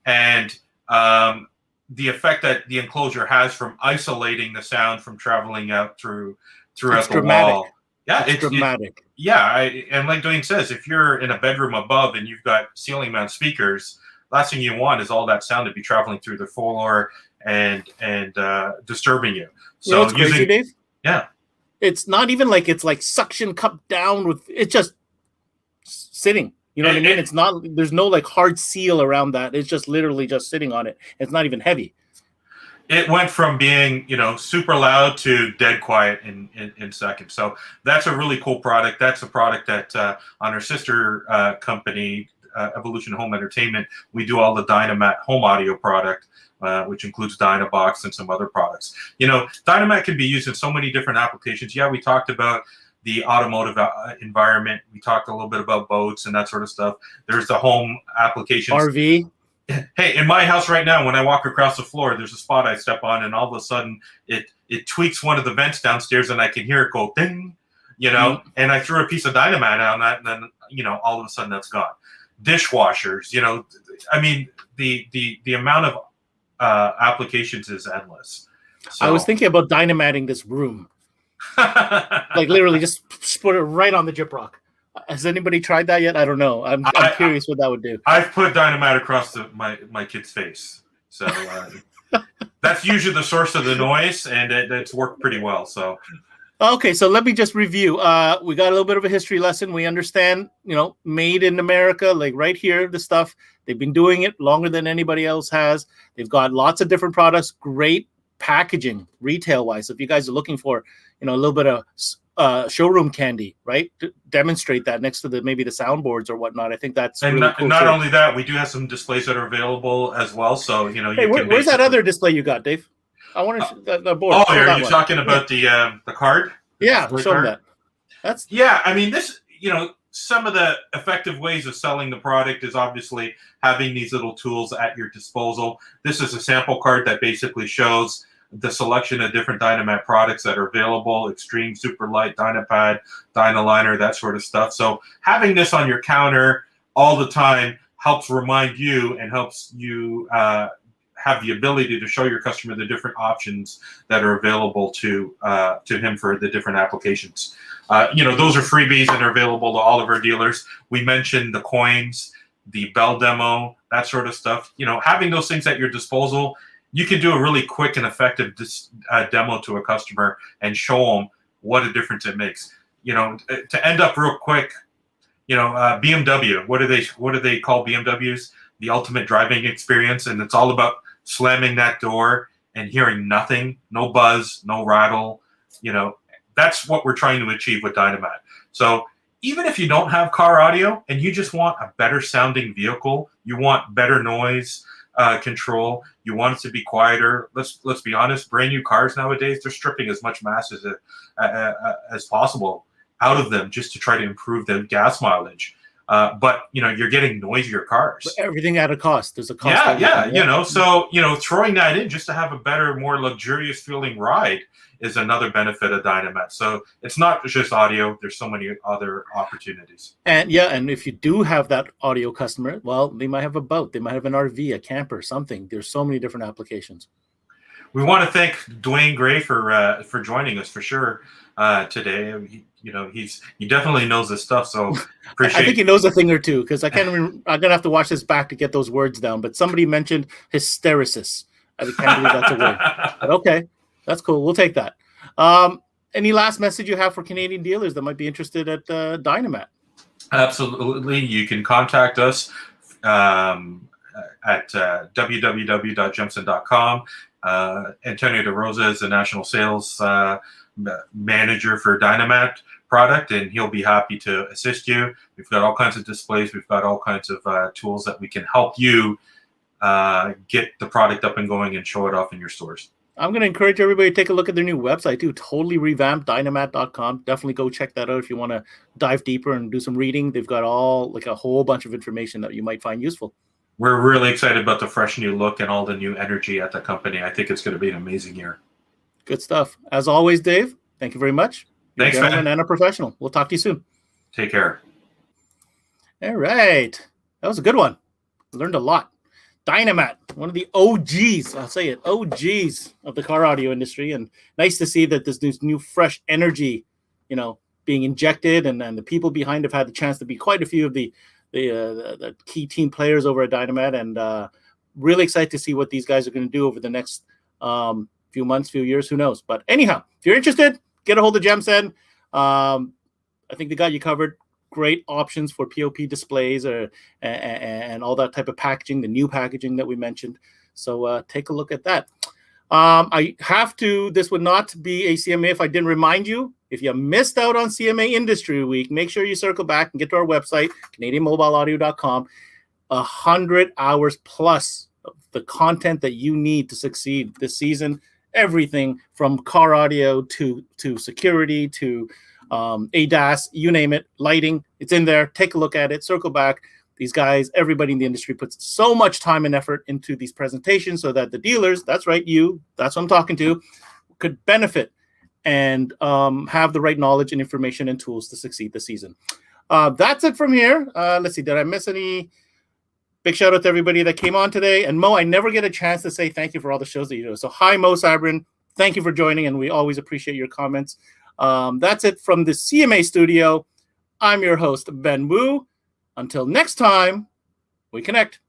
[SPEAKER 3] and the effect that the enclosure has from isolating the sound from traveling out throughout
[SPEAKER 2] it's
[SPEAKER 3] the
[SPEAKER 2] dramatic.
[SPEAKER 3] wall. Yeah,
[SPEAKER 2] it's dramatic.
[SPEAKER 3] And like Duane says, if you're in a bedroom above and you've got ceiling mount speakers, last thing you want is all that sound to be traveling through the floor and disturbing you. So
[SPEAKER 2] what's crazy, Dave?
[SPEAKER 3] Yeah,
[SPEAKER 2] it's not even like it's like suction cup down with it's just sitting. You know what I mean? It's not. There's no like hard seal around that. It's just literally just sitting on it. It's not even heavy.
[SPEAKER 3] It went from being super loud to dead quiet in seconds. So that's a really cool product. That's a product that on our sister company, Evolution Home Entertainment, we do all the Dynamat home audio product, which includes Dynabox and some other products. Dynamat can be used in so many different applications. Yeah, we talked about the automotive environment. We talked a little bit about boats and that sort of stuff. There's the home applications.
[SPEAKER 2] RV.
[SPEAKER 3] Hey, in my house right now, when I walk across the floor, there's a spot I step on, and all of a sudden it tweaks one of the vents downstairs, and I can hear it go ding, and I threw a piece of Dynamat on that, and then, all of a sudden that's gone. Dishwashers, I mean, the amount of applications is endless. So.
[SPEAKER 2] I was thinking about dynamating this room. Like literally just put it right on the gyprock. Has anybody tried that yet? I don't know. I'm curious what that would do.
[SPEAKER 3] I've put dynamite across my kid's face. So that's usually the source of the noise, and it's worked pretty well. So.
[SPEAKER 2] Okay, so let me just review. We got a little bit of a history lesson. We understand, made in America, like right here, the stuff. They've been doing it longer than anybody else has. They've got lots of different products, great packaging, retail-wise. So if you guys are looking for, a little bit of showroom candy, right? To demonstrate that next to maybe the soundboards or whatnot. I think that's really cool.
[SPEAKER 3] Not only that, we do have some displays that are available as well. So,
[SPEAKER 2] hey, where's that other display you got, Dave? I want to the board.
[SPEAKER 3] Oh, are you talking about the card?
[SPEAKER 2] Yeah, show them that.
[SPEAKER 3] I mean, this, some of the effective ways of selling the product is obviously having these little tools at your disposal. This is a sample card that basically shows the selection of different Dynamat products that are available: Extreme, Super Light, Dynapad, Dynaliner, that sort of stuff. So having this on your counter all the time helps remind you and helps you have the ability to show your customer the different options that are available to him for the different applications. Those are freebies and are available to all of our dealers. We mentioned the coins, the bell demo, that sort of stuff. Having those things at your disposal, you can do a really quick and effective demo to a customer and show them what a difference it makes. To end up real quick, BMW, what do they call BMWs? The ultimate driving experience, and it's all about slamming that door and hearing nothing, no buzz, no rattle. That's what we're trying to achieve with Dynamat. So even if you don't have car audio and you just want a better sounding vehicle, you want better noise control, you want it to be quieter. Let's be honest, brand new cars nowadays, they're stripping as much mass as possible out of them just to try to improve the gas mileage. But you're getting noisier cars.
[SPEAKER 2] But everything at a cost. There's a cost.
[SPEAKER 3] So throwing that in just to have a better, more luxurious feeling ride is another benefit of Dynamat. So it's not just audio. There's so many other opportunities.
[SPEAKER 2] And if you do have that audio customer, well, they might have a boat, they might have an RV, a camper, something. There's so many different applications.
[SPEAKER 3] We want to thank Duane Gray for joining us for sure today. He definitely knows this stuff, so appreciate.
[SPEAKER 2] I think he knows a thing or two, because I'm gonna have to watch this back to get those words down. But somebody mentioned hysteresis. I can't believe that's a word. But okay, that's cool. We'll take that. Any last message you have for Canadian dealers that might be interested at Dynamat?
[SPEAKER 3] Absolutely, you can contact us at www.gemsen.com. Antonio De Rosa is the national sales manager for Dynamat product, and he'll be happy to assist you. We've got all kinds of displays. We've got all kinds of tools that we can help you get the product up and going and show it off in your stores. I'm going to encourage everybody to take a look at their new website too. Totally revamped, dynamat.com. Definitely go check that out if you want to dive deeper and do some reading. They've got a whole bunch of information that you might find useful. We're really excited about the fresh new look and all the new energy at the company. I think it's going to be an amazing year. Good stuff. As always, Dave, thank you very much. Thanks, man. And a professional. We'll talk to you soon. Take care. All right. That was a good one. Learned a lot. Dynamat, one of the OGs, I'll say it, OGs of the car audio industry. And nice to see that there's new fresh energy, being injected, and the people behind have had the chance to be quite a few of the key team players over at Dynamat, and really excited to see what these guys are going to do over the next few months, few years, who knows. But anyhow, if you're interested, get a hold of Gemsen. I think they got you covered. Great options for POP displays and all that type of packaging, the new packaging that we mentioned. So take a look at that. This would not be a CMA if I didn't remind you. If you missed out on CMA Industry Week, make sure you circle back and get to our website, CanadianMobileAudio.com. 100 hours plus of the content that you need to succeed this season. Everything from car audio to security to ADAS, you name it, lighting, it's in there. Take a look at it, circle back. These guys, everybody in the industry puts so much time and effort into these presentations so that the dealers, that's right, that's what I'm talking to, could benefit and have the right knowledge and information and tools to succeed this season. That's it from here. Let's see, did I miss any? Big shout out to everybody that came on today. And Mo, I never get a chance to say thank you for all the shows that you do. So hi, Mo Sabrin.
[SPEAKER 2] thank you for joining, and we always appreciate your comments. That's it from the CMA studio. I'm your host, Ben Wu. Until next time, we connect.